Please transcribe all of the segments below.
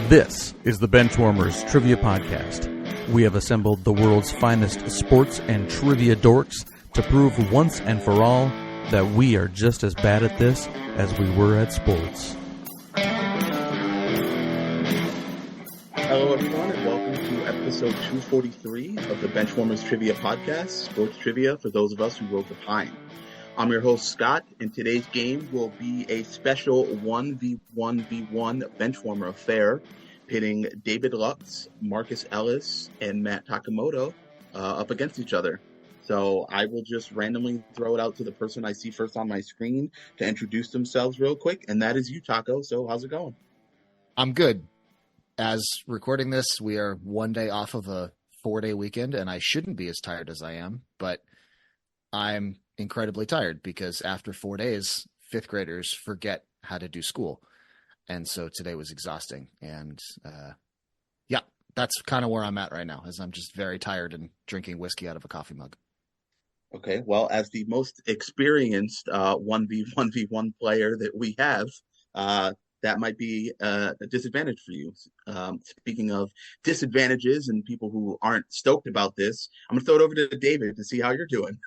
This is the Benchwarmers Trivia Podcast. We have assembled the world's finest sports and trivia dorks to prove once and for all that we are just as bad at this as we were at sports. Hello, everyone, and welcome to episode 243 of the Benchwarmers Trivia Podcast, sports trivia for those of us who rode the pine. I'm your host, Scott, and today's game will be a special 1v1v1 Benchwarmer affair, pitting David Lux, Markkus Ellis, and Matt Takamoto up against each other. So I will just randomly throw it out to the person I see first on my screen to introduce themselves real quick, and that is you, Tako. So how's it going? I'm good. As recording this, we are one day off of a 4-day weekend, and I shouldn't be as tired as I am, but I'm incredibly tired because after 4 days, fifth graders forget how to do school. And so today was exhausting. And yeah, that's kind of where I'm at right now, as I'm just very tired and drinking whiskey out of a coffee mug. Okay, well, as the most experienced 1v1v1 player that we have, that might be a disadvantage for you. Speaking of disadvantages and people who aren't stoked about this, I'm going to throw it over to David to see how you're doing.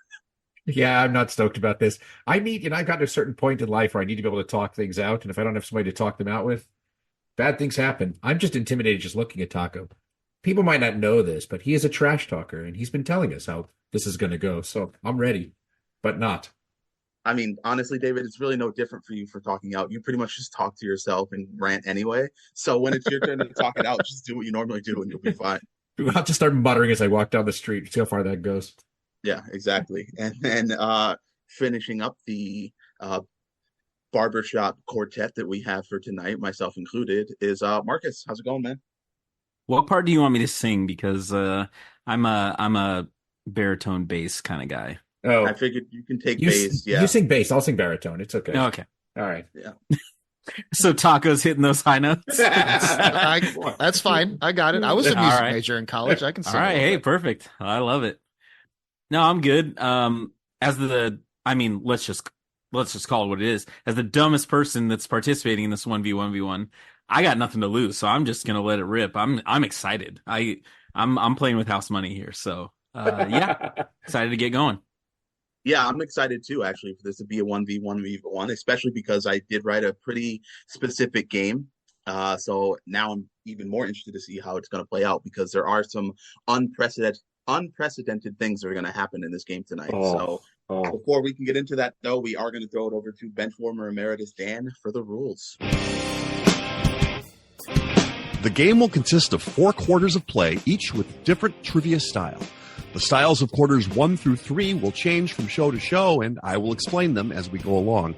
Yeah, I'm not stoked about this. I've got to a certain point in life where I need to be able to talk things out, and if I don't have somebody to talk them out with, bad things happen. I'm just intimidated just looking at Tako. People might not know this, but he is a trash talker, and he's been telling us how this is going to go, so I'm ready, but not. I mean, honestly, David, it's really no different for you for talking out. You pretty much just talk to yourself and rant anyway, so when it's your turn to talk it out, just do what you normally do, and you'll be fine. I'll just start muttering as I walk down the street, see how far that goes. Yeah, exactly. And then finishing up the barbershop quartet that we have for tonight, myself included, is Markkus. How's it going, man? What part do you want me to sing? Because I'm a baritone bass kind of guy. Oh, I figured you can take bass. Yeah, you sing bass. I'll sing baritone. It's okay. Oh, okay. All right. Yeah. So Taco's hitting those high notes. That's fine. I got it. I was a music major in college. I can sing. All right. Hey, perfect. I love it. No, I'm good. Let's just call it what it is. As the dumbest person that's participating in this 1v1v1, I got nothing to lose, so I'm just gonna let it rip. I'm excited. I'm playing with house money here, so yeah, excited to get going. Yeah, I'm excited too, actually, for this to be a 1v1v1, especially because I did write a pretty specific game. So now I'm even more interested to see how it's going to play out, because there are some unprecedented things that are going to happen in this game tonight. Before we can get into that, though, we are going to throw it over to Benchwarmer Emeritus Dan for the rules. The game will consist of 4 quarters of play, each with different trivia style. The styles of quarters 1 through 3 will change from show to show, and I will explain them as we go along.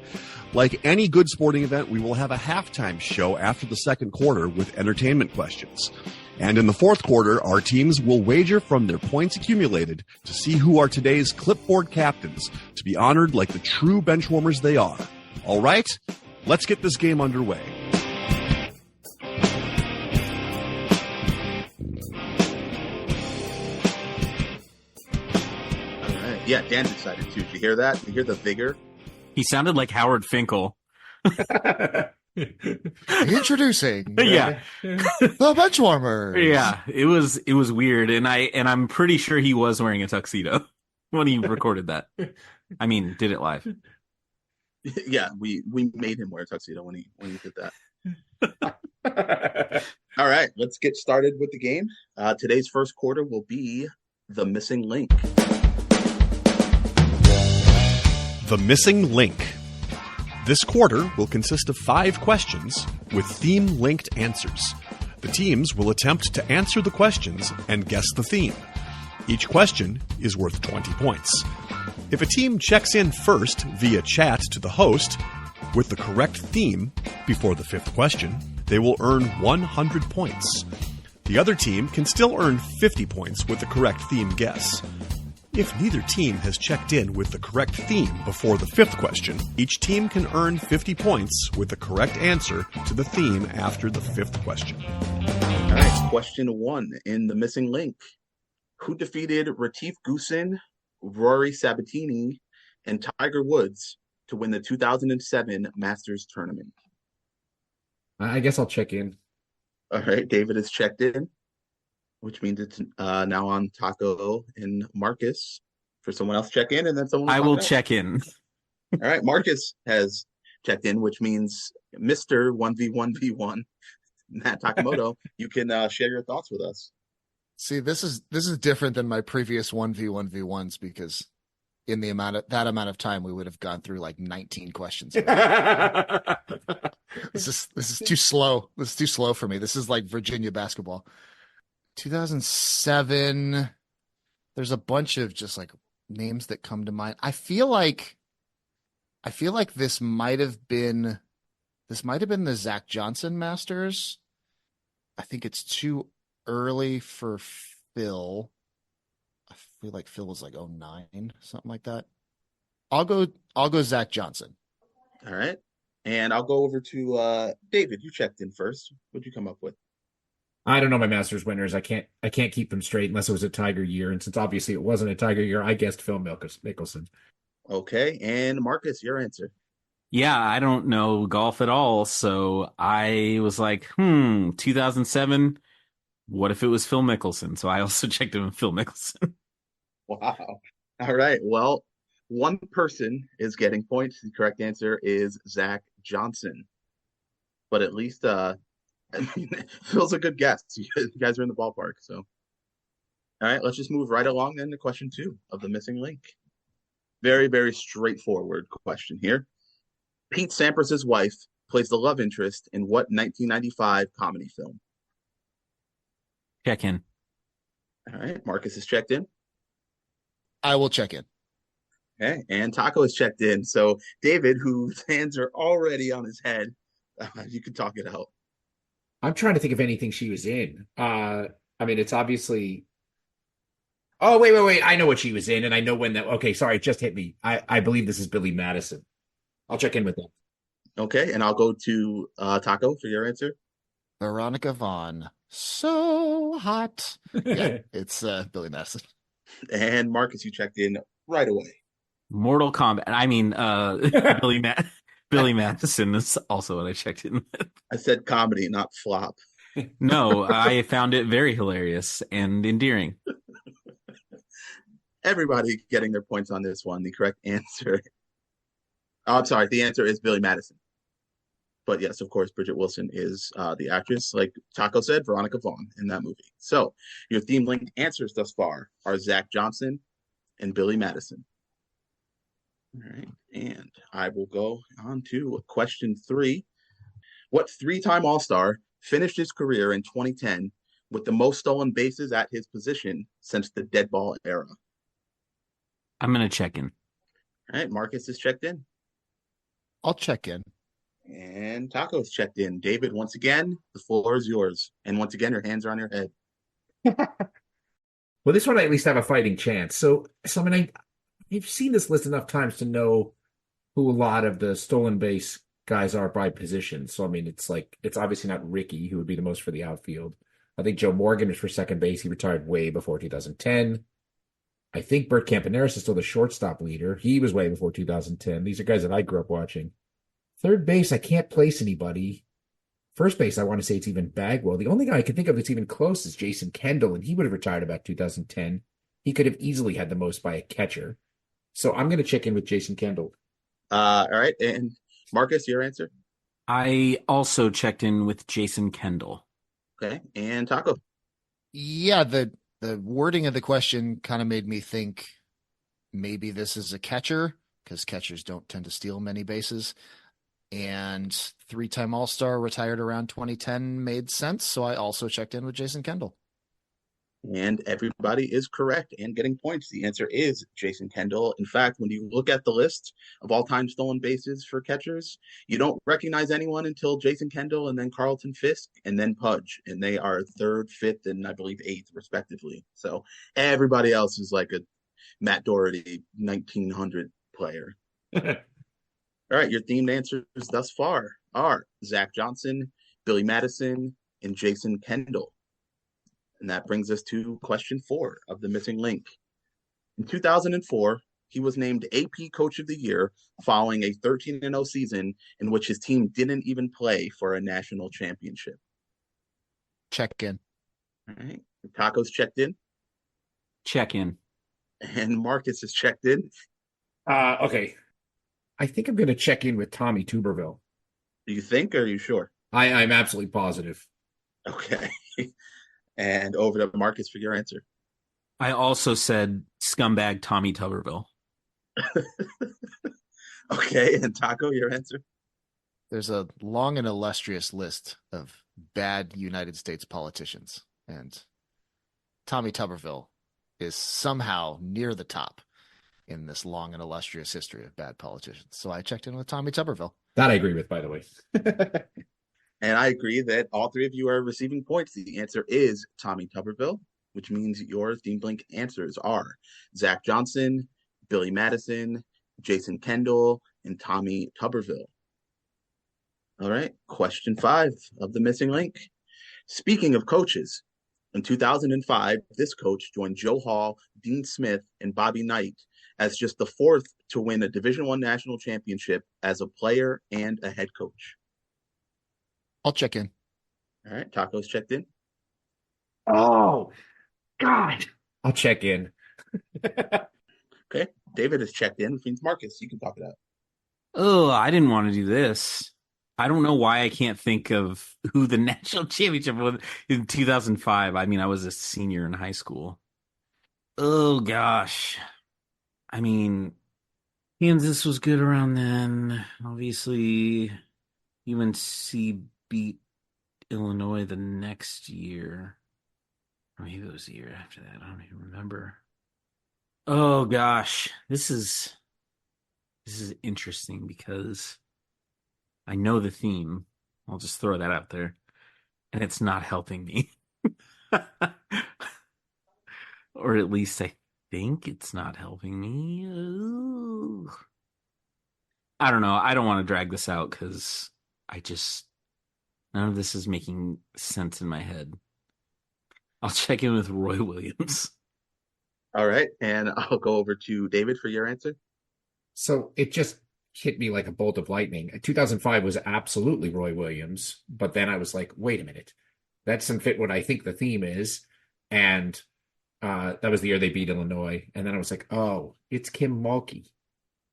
Like any good sporting event, we will have a halftime show after the second quarter with entertainment questions. And in the fourth quarter, our teams will wager from their points accumulated to see who are today's clipboard captains, to be honored like the true benchwarmers they are. All right, let's get this game underway. Yeah, Dan's excited too. Did you hear that? Did you hear the vigor? He sounded like Howard Finkel. Introducing Yeah. the Benchwarmers. Yeah, it was weird, and I'm pretty sure he was wearing a tuxedo when he recorded that. I mean, did it live. Yeah, we made him wear a tuxedo when he did that. All right, let's get started with the game. Today's first quarter will be the missing link. The missing link. This quarter will consist of 5 questions with theme-linked answers. The teams will attempt to answer the questions and guess the theme. Each question is worth 20 points. If a team checks in first via chat to the host with the correct theme before the 5th question, they will earn 100 points. The other team can still earn 50 points with the correct theme guess. If neither team has checked in with the correct theme before the 5th question, each team can earn 50 points with the correct answer to the theme after the 5th question. All right, question 1 in the missing link. Who defeated Retief Goosen, Rory Sabatini, and Tiger Woods to win the 2007 Masters tournament? I guess I'll check in. All right, David is checked in, which means it's now on Tako and Marcus for someone else to check in, and then someone will I talk will it out. check in. All right, Marcus has checked in, which means Mr. 1v1v1, Matt Takamoto, you can share your thoughts with us. See, this is different than my previous 1v1v1s because in that amount of time we would have gone through like 19 questions. This is too slow. This is too slow for me. This is like Virginia basketball. 2007. There's a bunch of just like names that come to mind. I feel like this might have been the Zach Johnson Masters. I think it's too early for Phil. I feel like Phil was like 09, something like that. I'll go Zach Johnson. All right. And I'll go over to David. You checked in first. What'd you come up with? I don't know my Masters winners. I can't keep them straight unless it was a Tiger year. And since obviously it wasn't a Tiger year, I guessed Phil Mickelson. Okay. And Marcus, your answer. Yeah, I don't know golf at all, so I was like, 2007. What if it was Phil Mickelson? So I also checked in with Phil Mickelson. Wow. All right. Well, one person is getting points. The correct answer is Zach Johnson. But at least I mean, Phil's a good guess. You guys are in the ballpark. So all right, let's just move right along then to question 2 of the missing link. Very, very straightforward question here. Pete Sampras' wife plays the love interest in what 1995 comedy film? Check in. All right, Marcus is checked in. I will check in. Okay, and Tako is checked in. So David, whose hands are already on his head, you can talk it out. I'm trying to think of anything she was in. I mean, it's obviously. Oh, wait. I know what she was in, and I know when that. Okay, sorry, it just hit me. I believe this is Billy Madison. I'll check in with that. Okay, and I'll go to Tako for your answer. Veronica Vaughn. So hot. Yeah, it's Billy Madison. And Marcus, you checked in right away. Mortal Kombat. I mean, Billy Madison is also what I checked in with. I said comedy, not flop. No, I found it very hilarious and endearing. Everybody getting their points on this one. The correct answer. Oh, I'm sorry. The answer is Billy Madison. But yes, of course, Bridget Wilson is the actress, like Tako said, Veronica Vaughn in that movie. So your theme linked answers thus far are Zach Johnson and Billy Madison. All right. And I will go on to question 3. What 3-time All-Star finished his career in 2010 with the most stolen bases at his position since the dead ball era? I'm going to check in. All right. Marcus is checked in. I'll check in. And Taco's checked in. David, once again, the floor is yours. And once again, your hands are on your head. Well, this one I at least have a fighting chance. So I mean, I've seen this list enough times to know who a lot of the stolen base guys are by position. So I mean, it's obviously not Ricky, who would be the most for the outfield. I think Joe Morgan is for second base. He retired way before 2010. I think Bert Campaneris is still the shortstop leader. He was way before 2010. These are guys that I grew up watching. Third base, I can't place anybody. First base, I want to say it's even Bagwell. The only guy I can think of that's even close is Jason Kendall, and he would have retired about 2010. He could have easily had the most by a catcher. So I'm going to check in with Jason Kendall. All right. And Marcus, your answer? I also checked in with Jason Kendall. Okay. And Tako? Yeah, the wording of the question kind of made me think maybe this is a catcher because catchers don't tend to steal many bases. And 3-time All-Star retired around 2010 made sense. So I also checked in with Jason Kendall. And everybody is correct and getting points. The answer is Jason Kendall. In fact, when you look at the list of all-time stolen bases for catchers, you don't recognize anyone until Jason Kendall and then Carlton Fisk and then Pudge. And they are 3rd, 5th, and I believe 8th, respectively. So everybody else is like a Matt Doherty 1900 player. All right, your themed answers thus far are Zach Johnson, Billy Madison, and Jason Kendall. And that brings us to question 4 of the missing link. In 2004, he was named AP Coach of the Year following a 13-0 season in which his team didn't even play for a national championship. Check in. All right. Taco's checked in, Check in. and Marcus is checked in. Okay. I think I'm going to check in with Tommy Tuberville. Do you think, or are you sure? I'm absolutely positive. Okay. And over to Marcus for your answer. I also said scumbag Tommy Tuberville. Okay, and Taco, your answer? There's a long and illustrious list of bad United States politicians, and Tommy Tuberville is somehow near the top in this long and illustrious history of bad politicians. So I checked in with Tommy Tuberville. That I agree with, by the way. And I agree that all three of you are receiving points. The answer is Tommy Tuberville, which means your Theme Blink answers are Zach Johnson, Billy Madison, Jason Kendall, and Tommy Tuberville. All right, question 5 of the missing link. Speaking of coaches, in 2005, this coach joined Joe Hall, Dean Smith, and Bobby Knight as just the fourth to win a Division I national championship as a player and a head coach. I'll check in. All right, Taco's checked in. Oh, God. I'll check in. Okay, David is checked in, which means Marcus, you can talk it out. Oh, I didn't want to do this. I don't know why I can't think of who the national championship was in 2005. I mean, I was a senior in high school. Oh, gosh. I mean, Kansas was good around then. Obviously, UNC beat Illinois the next year. Or maybe it was the year after that. I don't even remember. Oh, gosh. This is interesting because I know the theme. I'll just throw that out there. And it's not helping me. Or at least I think it's not helping me. Ooh. I don't know. I don't want to drag this out because none of this is making sense in my head. I'll check in with Roy Williams. All right, and I'll go over to David for your answer. So it just hit me like a bolt of lightning. 2005 was absolutely Roy Williams, but then I was like, wait a minute. That doesn't fit what I think the theme is. And that was the year they beat Illinois. And then I was like, oh, it's Kim Mulkey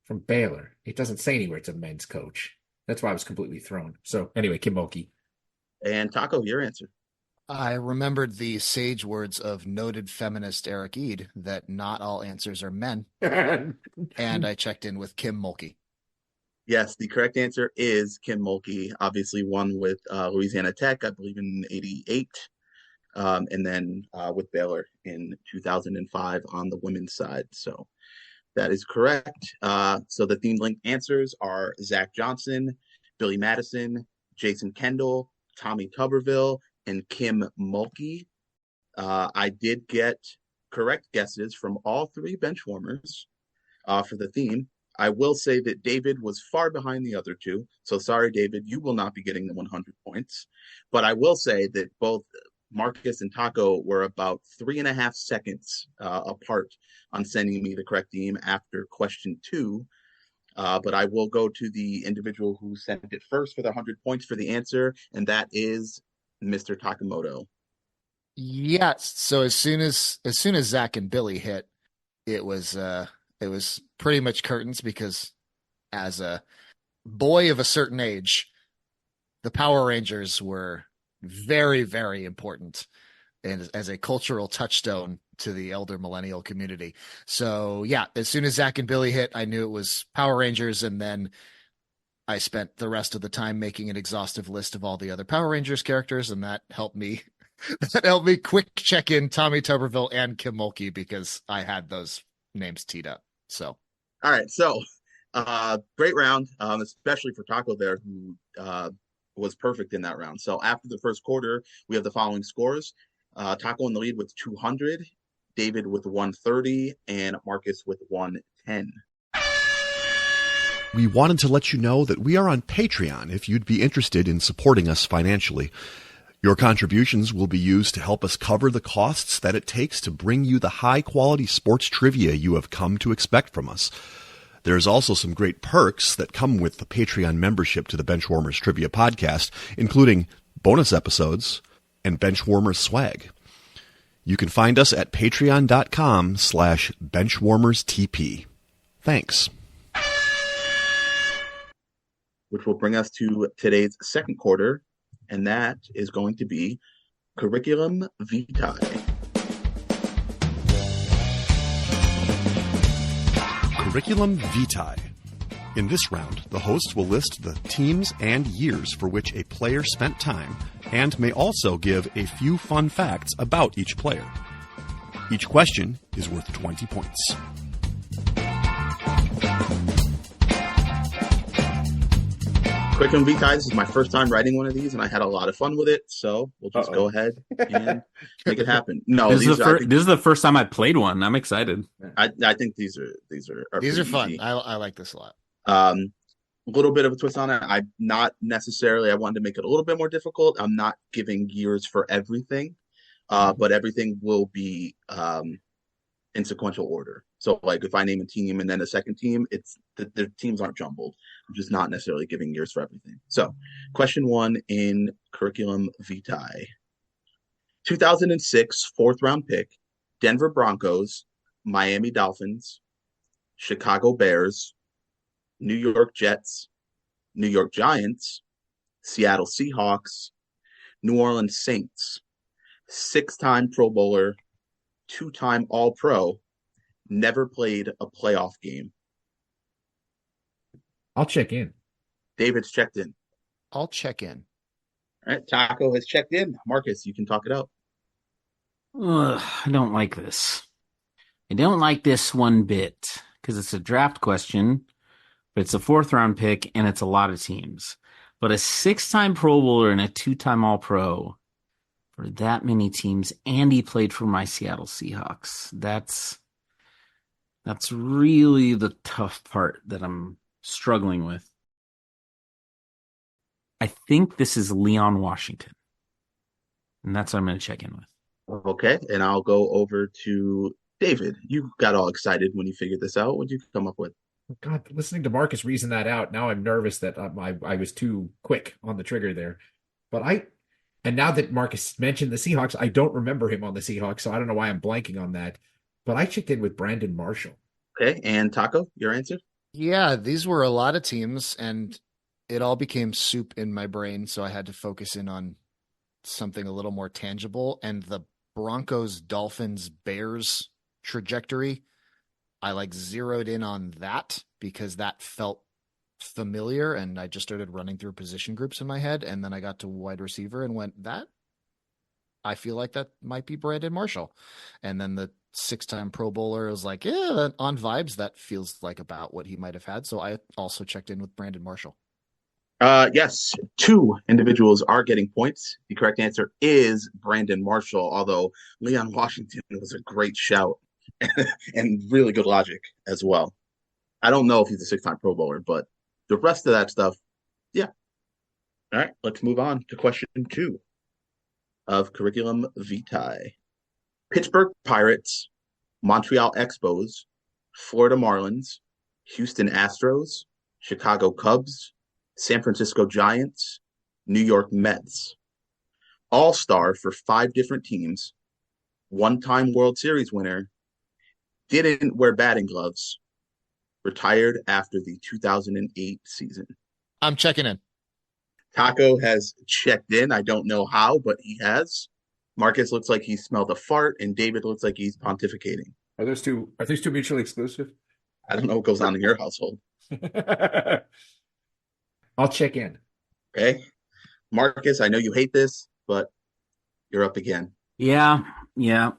from Baylor. It doesn't say anywhere it's a men's coach. That's why I was completely thrown. So anyway, Kim Mulkey. And Taco, your answer. I remembered the sage words of noted feminist Eric Eade that not all answers are men. And I checked in with Kim Mulkey. Yes, the correct answer is Kim Mulkey. Obviously won with Louisiana Tech, I believe in 88. And then with Baylor in 2005 on the women's side. So that is correct. So the Theme Link answers are Zach Johnson, Billy Madison, Jason Kendall, Tommy Tuberville, and Kim Mulkey. I did get correct guesses from all three benchwarmers for the theme. I will say that David was far behind the other two. So sorry, David, you will not be getting the 100 points. But I will say that both Marcus and Tako were about 3.5 seconds apart on sending me the correct theme after question 2. But I will go to the individual who sent it first for the 100 points for the answer, and that is Mr. Takamoto. Yes. So as soon as Zach and Billy hit, it was pretty much curtains, because as a boy of a certain age, the Power Rangers were very, very important and as a cultural touchstone to the elder millennial community. So yeah, as soon as Zach and Billy hit, I knew it was Power Rangers, and then I spent the rest of the time making an exhaustive list of all the other Power Rangers characters, and that helped me quick check in Tommy Tuberville and Kim Mulkey because I had those names teed up. So all right, so great round, especially for Tako there, who was perfect in that round. So after the first quarter, we have the following scores. Tako in the lead with 200, David with 130, and Marcus with 110. We wanted to let you know that we are on Patreon if you'd be interested in supporting us financially. Your contributions will be used to help us cover the costs that it takes to bring you the high-quality sports trivia you have come to expect from us. There's also some great perks that come with the Patreon membership to the Benchwarmers Trivia Podcast, including bonus episodes, and Benchwarmers swag. You can find us at patreon.com/benchwarmerstp. Thanks. Which will bring us to today's second quarter, and that is going to be Curriculum Vitae. Curriculum Vitae. In this round, the host will list the teams and years for which a player spent time and may also give a few fun facts about each player. Each question is worth 20 points. Curriculum Vitae, this is my first time writing one of these, and I had a lot of fun with it, so we'll just go ahead and make it happen. No, this is the first time I played one. I'm excited. I think these are fun. easy. I like this a lot. A little bit of a twist on it. I wanted to make it a little bit more difficult. I'm not giving years for everything, but everything will be in sequential order. So, like, if I name a team and then a second team, the teams aren't jumbled. I'm just not necessarily giving years for everything. So, question 1 in Curriculum Vitae. 2006 fourth round pick, Denver Broncos, Miami Dolphins, Chicago Bears, New York Jets, New York Giants, Seattle Seahawks, New Orleans Saints, 6-time Pro Bowler, 2-time All-Pro, never played a playoff game. I'll check in. David's checked in. I'll check in. All right, Tako has checked in. Markkus, you can talk it out. Ugh, I don't like this. I don't like this one bit because it's a draft question, but it's a fourth round pick and it's a lot of teams. But a 6-time Pro Bowler and a 2-time All-Pro for that many teams, and he played for my Seattle Seahawks. That's really the tough part that I'm struggling with. I think this is Leon Washington, and that's what I'm going to check in with. Okay, and I'll go over to David. You got all excited when you figured this out. What did you come up with? God, listening to Markkus reason that out, now I'm nervous that I was too quick on the trigger there. And now that Markkus mentioned the Seahawks, I don't remember him on the Seahawks, so I don't know why I'm blanking on that. But I checked in with Brandon Marshall. Okay, and Tako, your answer? Yeah, these were a lot of teams, and it all became soup in my brain, so I had to focus in on something a little more tangible. And the Broncos, Dolphins, Bears trajectory, I zeroed in on that because that felt familiar, and I just started running through position groups in my head, and then I got to wide receiver and went, I feel like that might be Brandon Marshall. And then the 6-time Pro Bowler was like, yeah, on vibes, that feels like about what he might have had. So I also checked in with Brandon Marshall. Yes, 2 individuals are getting points. The correct answer is Brandon Marshall, although Leon Washington was a great shout and really good logic as well. I don't know if he's a 6-time Pro Bowler, but the rest of that stuff, yeah. All right, let's move on to question 2 of Curriculum Vitae. Pittsburgh Pirates, Montreal Expos, Florida Marlins, Houston Astros, Chicago Cubs, San Francisco Giants, New York Mets. All-star for 5 different teams, 1-time World Series winner, didn't wear batting gloves, retired after the 2008 season. I'm checking in. Tako has checked in. I don't know how, but he has. Markkus looks like he smelled a fart, and David looks like he's pontificating. Are these two mutually exclusive? I don't know what goes on in your household. I'll check in. Okay. Markkus, I know you hate this, but you're up again. Yep. Yeah,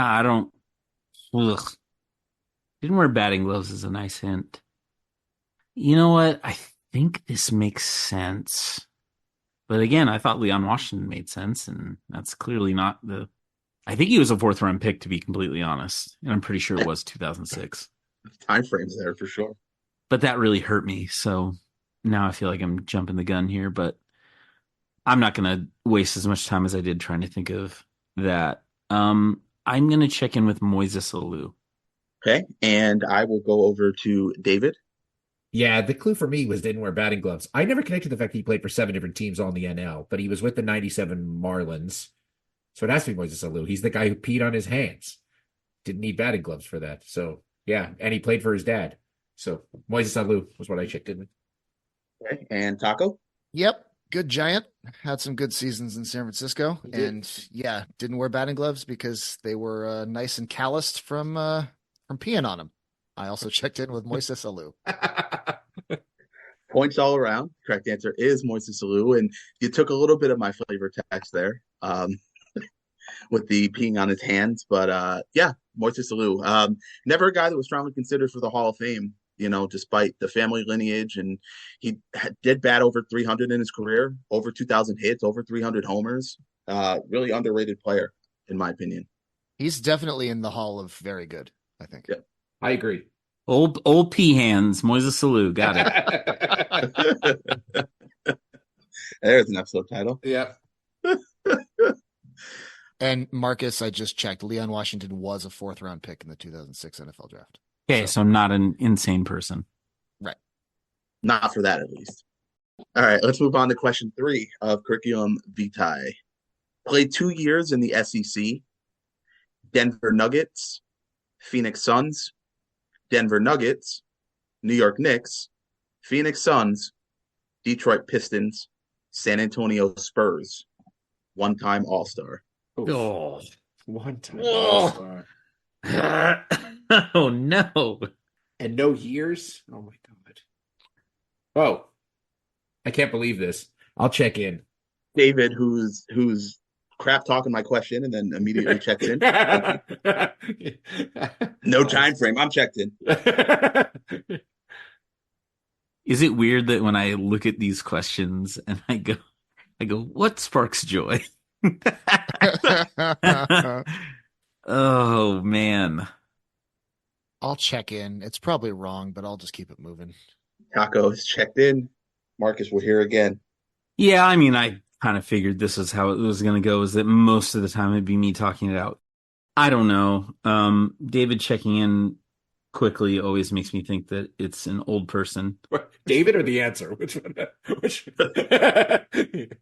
I don't. Ugh. Didn't wear batting gloves is a nice hint. You know what? I think this makes sense. But again, I thought Leon Washington made sense, and that's clearly not the... I think he was a 4th-round pick, to be completely honest. And I'm pretty sure it was 2006. Time frames there for sure. But that really hurt me, so now I feel like I'm jumping the gun here, but I'm not going to waste as much time as I did trying to think of that. I'm going to check in with Moises Alou. Okay, and I will go over to David. Yeah, the clue for me was didn't wear batting gloves. I never connected the fact that he played for 7 different teams all in the NL, but he was with the 97 Marlins. So it has to be Moises Alou. He's the guy who peed on his hands. Didn't need batting gloves for that. So, yeah, and he played for his dad. So Moises Alou was what I checked in with. Okay. And Tako? Yep. Good Giant. Had some good seasons in San Francisco. He did. And yeah, didn't wear batting gloves because they were nice and calloused from peeing on them. I also checked in with Moises Alou. Points all around. Correct answer is Moises Alou, and you took a little bit of my flavor text there with the peeing on his hands. But yeah, Moises Alou. Never a guy that was strongly considered for the Hall of Fame, despite the family lineage. And he did bat over 300 in his career, over 2,000 hits, over 300 homers. Really underrated player, in my opinion. He's definitely in the Hall of Very Good, I think. Yeah. I agree. Old pea hands, Moises Alou. Got it. There's an episode title. Yeah. And Markkus, I just checked. Leon Washington was a 4th-round pick in the 2006 NFL draft. Okay, so I'm not an insane person. Right. Not for that, at least. All right, let's move on to question 3 of Curriculum Vitae. Played 2 years in the SEC. Denver Nuggets, Phoenix Suns, Denver Nuggets, New York Knicks, Phoenix Suns, Detroit Pistons, San Antonio Spurs. One-time All-Star. Oh, one time. Oh. Oh no. And no years? Oh my God. Oh, I can't believe this. I'll check in. David, who's crap talking my question and then immediately checks in. No time frame. I'm checked in. Is it weird that when I look at these questions and I go, what sparks joy? Oh man. I'll check in. It's probably wrong, but I'll just keep it moving. Tako is checked in. Markkus, we're here again. Yeah, I mean, I kind of figured this is how it was going to go, is that most of the time it'd be me talking it out. I don't know. David checking in quickly always makes me think that it's an old person. David or the answer? Which one?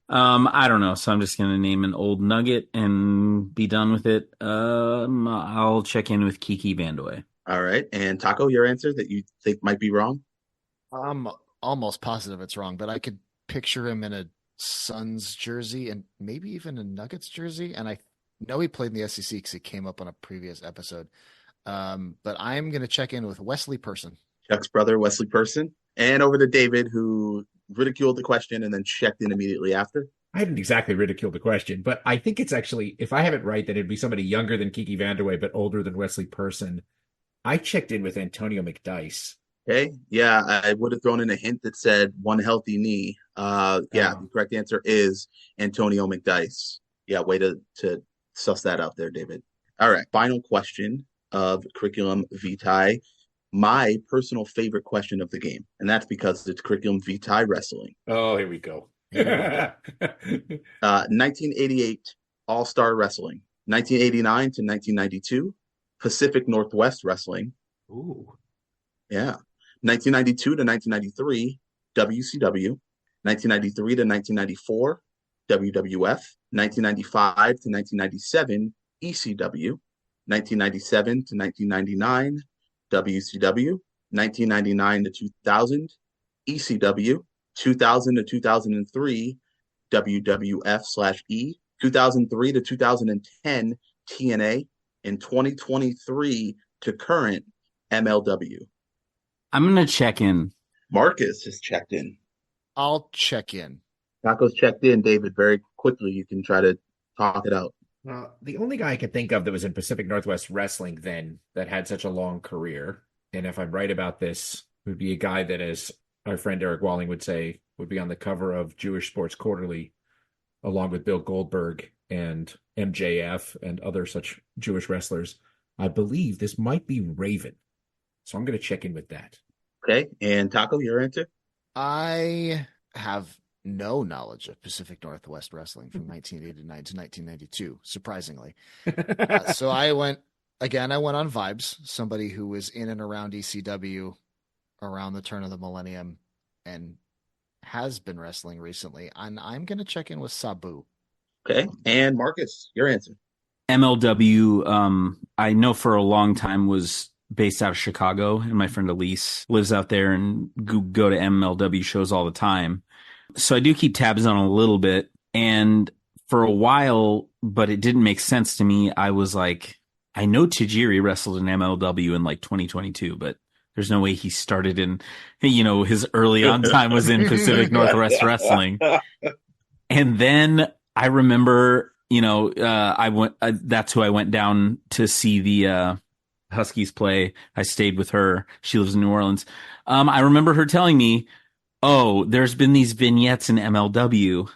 I don't know. So I'm just going to name an old nugget and be done with it. I'll check in with Kiki Vandoy. All right. And Tako, your answer that you think might be wrong? I'm almost positive it's wrong, but I could picture him in a Suns jersey and maybe even a Nuggets jersey. And I know he played in the SEC because he came up on a previous episode. But I'm going to check in with Wesley Person. Chuck's brother, Wesley Person. And over to David, who ridiculed the question and then checked in immediately after. I didn't exactly ridicule the question, but I think it's actually, if I have it right, that it'd be somebody younger than Kiki Vanderway, but older than Wesley Person. I checked in with Antonio McDyess. Okay. Yeah, I would have thrown in a hint that said one healthy knee. The correct answer is Antonio McDyess. Yeah, way to suss that out there, David. All right. Final question of Curriculum Vitae. My personal favorite question of the game, and that's because it's Curriculum Vitae Wrestling. Oh, here we go. 1988 All-Star Wrestling. 1989 to 1992 Pacific Northwest Wrestling. Ooh. Yeah. 1992 to 1993 WCW. 1993 to 1994 WWF. 1995 to 1997 ECW. 1997 to 1999 WCW. 1999 to 2000 ECW. 2000 to 2003 WWF/E. 2003 to 2010 TNA. And 2023 to current MLW. I'm going to check in. Markkus has checked in. I'll check in. Taco's checked in, David. Very quickly, you can try to talk it out. The only guy I could think of that was in Pacific Northwest Wrestling then that had such a long career, and if I'm right about this, would be a guy that, as our friend Eric Walling would say, would be on the cover of Jewish Sports Quarterly, along with Bill Goldberg and MJF and other such Jewish wrestlers. I believe this might be Raven. So I'm going to check in with that. Okay. And Tako, your answer? I have no knowledge of Pacific Northwest Wrestling from 1989 to 1992, surprisingly. So I went on Vibes, somebody who was in and around ECW around the turn of the millennium and has been wrestling recently. And I'm going to check in with Sabu. Okay. And Marcus, your answer. MLW, I know for a long time was based out of Chicago, and my friend Elise lives out there and go to MLW shows all the time. So I do keep tabs on a little bit. And for a while, but it didn't make sense to me. I was like, I know Tajiri wrestled in MLW in like 2022, but there's no way he started in, his early on time was in Pacific Northwest Wrestling. And then I remember, I went, that's who I went down to see the Huskies play. I stayed with her. She lives in New Orleans. I remember her telling me, oh, there's been these vignettes in MLW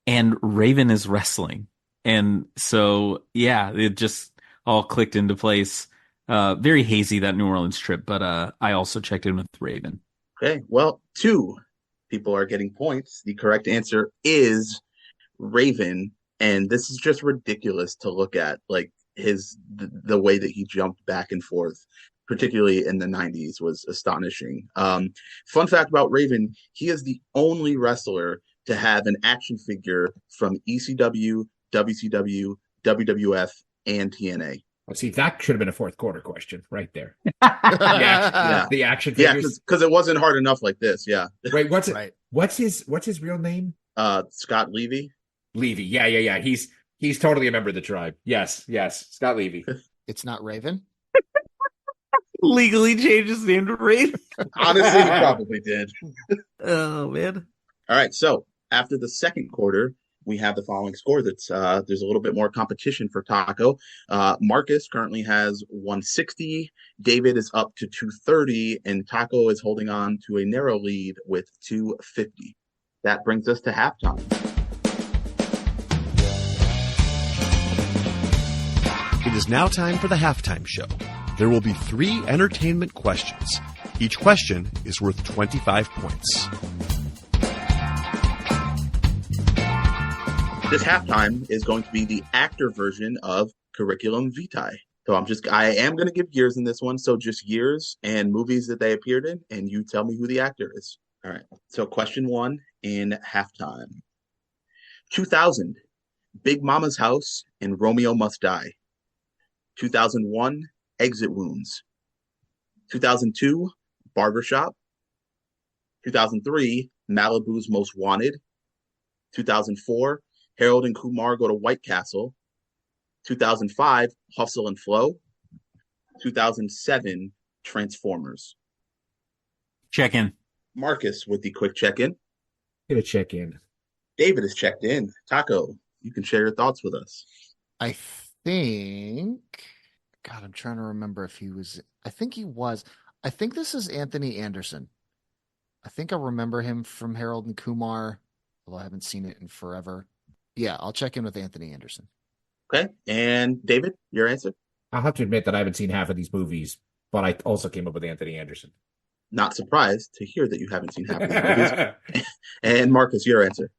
and Raven is wrestling. And so, yeah, it just all clicked into place. Very hazy, that New Orleans trip, but I also checked in with Raven. Okay. Well, 2 people are getting points. The correct answer is Raven. And this is just ridiculous to look at, like the way that he jumped back and forth, particularly in the 90s, was astonishing. Fun fact about Raven, he is the only wrestler to have an action figure from ECW, WCW, WWF, and TNA. Well, see, that should have been a fourth quarter question right there. Yeah. The action Yeah, figures. because it wasn't hard enough like this. Yeah. Wait, what's it? Right. What's his real name? Scott Levy. Levy. Yeah. He's totally a member of the tribe. Yes. Scott Levy. It's not Raven. Legally changed his name to Raven. Honestly, he probably did. Oh, man. All right. So after the second quarter, we have the following score. That's there's a little bit more competition for Tako. Markus currently has 160. David is up to 230, and Tako is holding on to a narrow lead with 250. That brings us to halftime. It is now time for the halftime show. There will be 3 entertainment questions. Each question is worth 25 points. This halftime is going to be the actor version of Curriculum Vitae. So I am going to give years in this one. So just years and movies that they appeared in, and you tell me who the actor is. All right. So question 1 in halftime. 2000, Big Mama's House and Romeo Must Die. 2001, Exit Wounds. 2002, Barbershop. 2003, Malibu's Most Wanted. 2004, Harold and Kumar Go to White Castle. 2005, Hustle and Flow. 2007, Transformers. Check in. Marcus with the quick check-in. Get a check in. David is checked in. Tako, you can share your thoughts with us. I think, God, I'm trying to remember if he was. I think he was. I think this is Anthony Anderson. I think I remember him from Harold and Kumar, although I haven't seen it in forever. Yeah, I'll check in with Anthony Anderson. Okay. And David, your answer? I'll have to admit that I haven't seen half of these movies, but I also came up with Anthony Anderson. Not surprised to hear that you haven't seen half of these movies. And Marcus, your answer?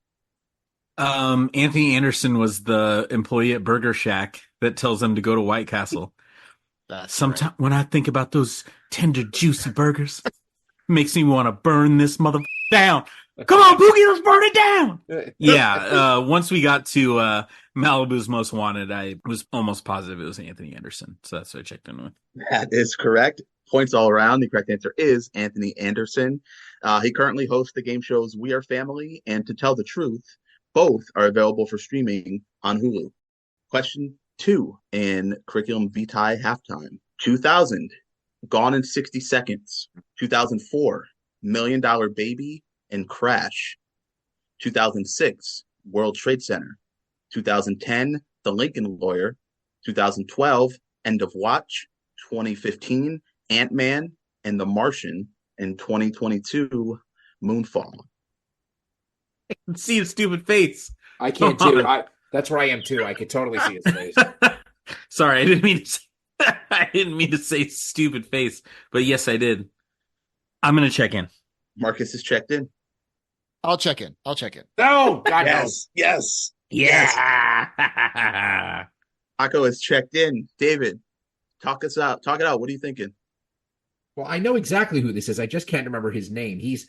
Anthony Anderson was the employee at Burger Shack that tells them to go to White Castle. Sometimes when I think about those tender, juicy burgers, it makes me want to burn this mother down. Come on, Boogie, let's burn it down. Yeah. Once we got to Malibu's Most Wanted, I was almost positive it was Anthony Anderson. So that's what I checked in with. That is correct. Points all around. The correct answer is Anthony Anderson. He currently hosts the game shows We Are Family and To Tell the Truth. Both are available for streaming on Hulu. Question 2 in Curriculum Vitae halftime. 2000, Gone in 60 Seconds. 2004, $1 Million Baby and Crash. 2006, World Trade Center. 2010, The Lincoln Lawyer. 2012, End of Watch. 2015, Ant-Man and the Martian. And 2022, Moonfall. I can see his stupid face. I can too. That's where I am too. I can totally see his face. Sorry, I didn't mean to say, I didn't mean to say stupid face, but yes, I did. I'm gonna check in. Marcus is checked in. I'll check in. No, God Yes, yes, Yeah. Tako is checked in. David, talk it out. What are you thinking? Well, I know exactly who this is. I just can't remember his name. His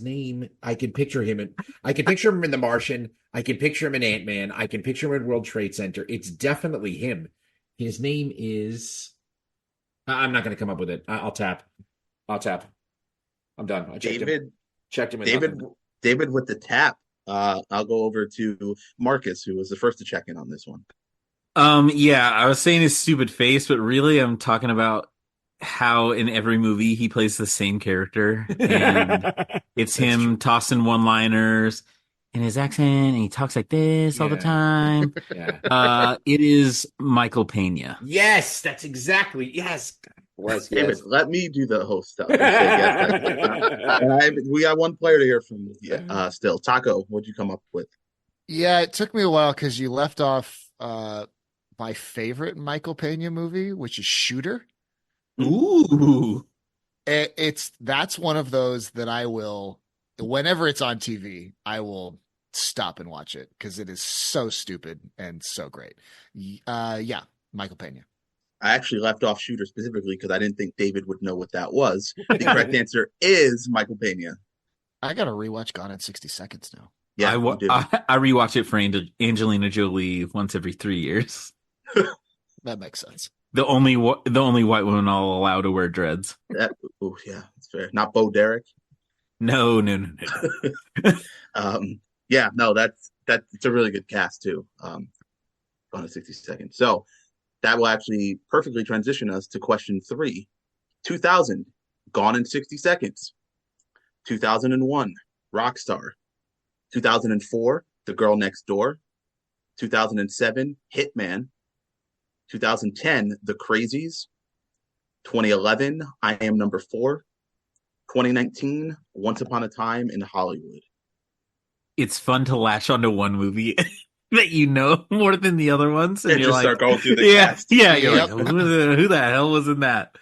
name. I can picture him in The Martian. I can picture him in Ant-Man. I can picture him in World Trade Center. It's definitely him. His name is. I'm not going to come up with it. I'll tap. I'm done. I checked him. David, Checked him. David with the tap. I'll go over to Marcus, who was the first to check in on this one. Yeah, I was saying his stupid face, but really I'm talking about how in every movie he plays the same character, and it's him tossing one-liners and his accent, and he talks like this all the time. Yeah. It is Michael Pena. Yes, that's exactly. Yes. David, let me do the host stuff. And say yes. We got one player to hear from still. Tako, what'd you come up with? Yeah, it took me a while because you left off my favorite Michael Pena movie, which is Shooter. Ooh. That's one of those that I will, whenever it's on TV, I will stop and watch it because it is so stupid and so great. Yeah, Michael Pena. I actually left off Shooter specifically because I didn't think David would know what that was. The correct answer is Michael Pena. I got to rewatch Gone in 60 Seconds now. Yeah, I rewatch it for Angelina Jolie once every 3 years. That makes sense. The only white woman I'll allow to wear dreads. Yeah, that's fair. Not Bo Derek. No. Yeah, no, that's it's a really good cast too. Gone in 60 Seconds. So that will actually perfectly transition us to question 3. 2000, Gone in 60 Seconds. 2001, Rockstar. 2004, The Girl Next Door. 2007, Hitman. 2010, The Crazies. 2011, I Am Number 4. 2019, Once Upon a Time in Hollywood. It's fun to latch onto one movie that you know more than the other ones, and you're just like, start going through the cast. Yeah. You're like, who the hell was in that?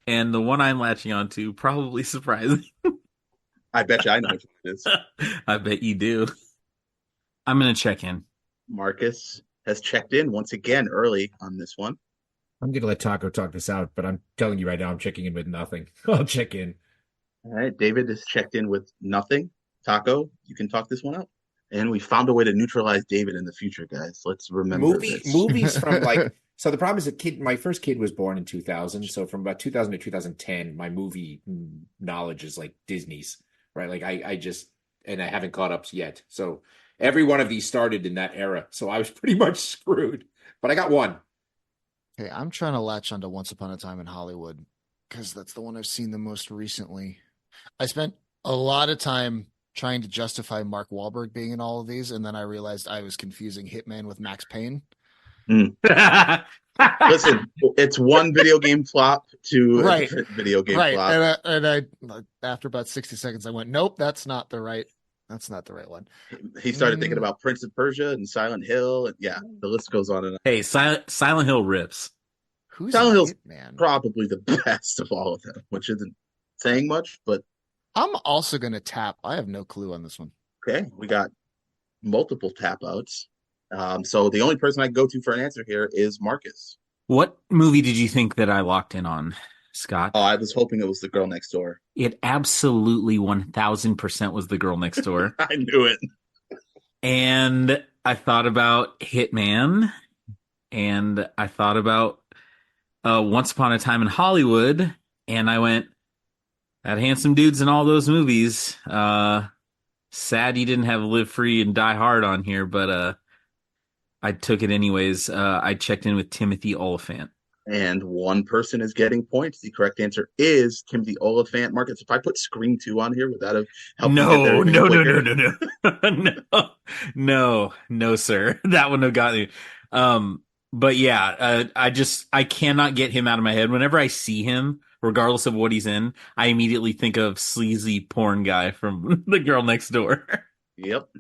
And the one I'm latching onto, probably surprising. I bet you I know which one it is. I bet you do. I'm gonna check in. Marcus has checked in once again early on this one. I'm going to let Tako talk this out, but I'm telling you right now, I'm checking in with nothing. I'll check in. All right, David has checked in with nothing. Tako, you can talk this one out. And we found a way to neutralize David in the future, guys. Let's remember this. Movies from so the problem is my first kid was born in 2000. So from about 2000 to 2010, my movie knowledge is like Disney's, right? Like I haven't caught up yet. So every one of these started in that era. So I was pretty much screwed, but I got one. Hey, I'm trying to latch onto Once Upon a Time in Hollywood because that's the one I've seen the most recently. I spent a lot of time trying to justify Mark Wahlberg being in all of these, and then I realized I was confusing Hitman with Max Payne. Listen, it's one video game flop to a different video game flop. And I after about 60 seconds, I went, nope, that's not the right one. He started thinking about Prince of Persia and Silent Hill, and yeah, the list goes on and on. Hey, Silent Hill rips. Silent Hill's probably the best of all of them, which isn't saying much, but I'm also going to tap. I have no clue on this one. Okay, we got multiple tap outs. So the only person I can go to for an answer here is Marcus. What movie did you think that I locked in on, Scott? Oh, I was hoping it was The Girl Next Door. It absolutely 1000% was The Girl Next Door. I knew it. And I thought about Hitman, and I thought about Once Upon a Time in Hollywood, and I went, that handsome dude's in all those movies. Sad you didn't have Live Free and Die Hard on here, but I took it anyways. I checked in with Timothy Olyphant. And one person is getting points. The correct answer is Timothy Olyphant. Marcus, if I put Scream 2 on here, would that have helped? No, sir. That wouldn't have got me. But yeah, I cannot get him out of my head. Whenever I see him, regardless of what he's in, I immediately think of sleazy porn guy from The Girl Next Door. Yep.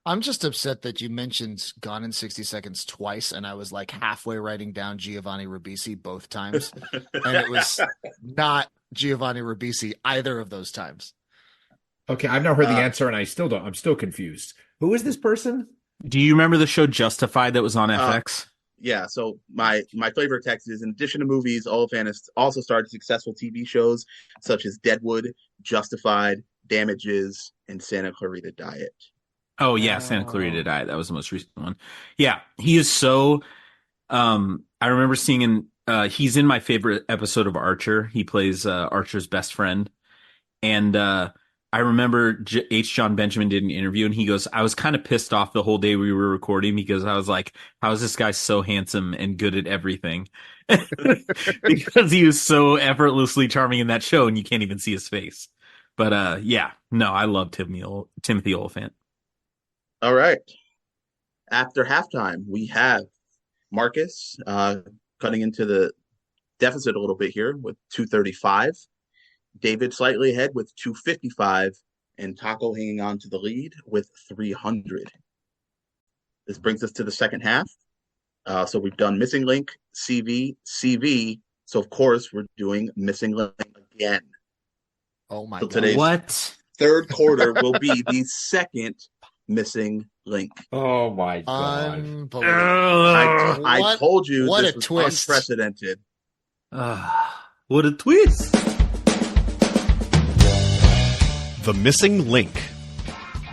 I'm just upset that you mentioned Gone in 60 Seconds twice, and I was like halfway writing down Giovanni Ribisi both times, and it was not Giovanni Ribisi either of those times. Okay, I've now heard the answer, and I'm still confused. Who is this person? Do you remember the show Justified that was on FX? yeah, so my flavor of text is, in addition to movies, Oliphant has also started successful TV shows such as Deadwood, Justified, Damages, and Santa Clarita Diet. Oh yeah, Santa Clarita Diet. That was the most recent one. Yeah, he is so. I remember seeing he's in my favorite episode of Archer. He plays Archer's best friend, and I remember H. John Benjamin did an interview, and he goes, "I was kind of pissed off the whole day we were recording because I was like, how is this guy so handsome and good at everything?" Because he was so effortlessly charming in that show, and you can't even see his face. But yeah, no, I love Timothy Oliphant. All right. After halftime, we have Markkus cutting into the deficit a little bit here with 235. David slightly ahead with 255, and Tako hanging on to the lead with 300. This brings us to the second half. So we've done missing link, CV, CV. So of course we're doing missing link again. Oh my so God. Today's What? third quarter will be the second missing link. Oh my God. Unbelievable. I told you what this a was twist. unprecedented. What a twist. The missing link.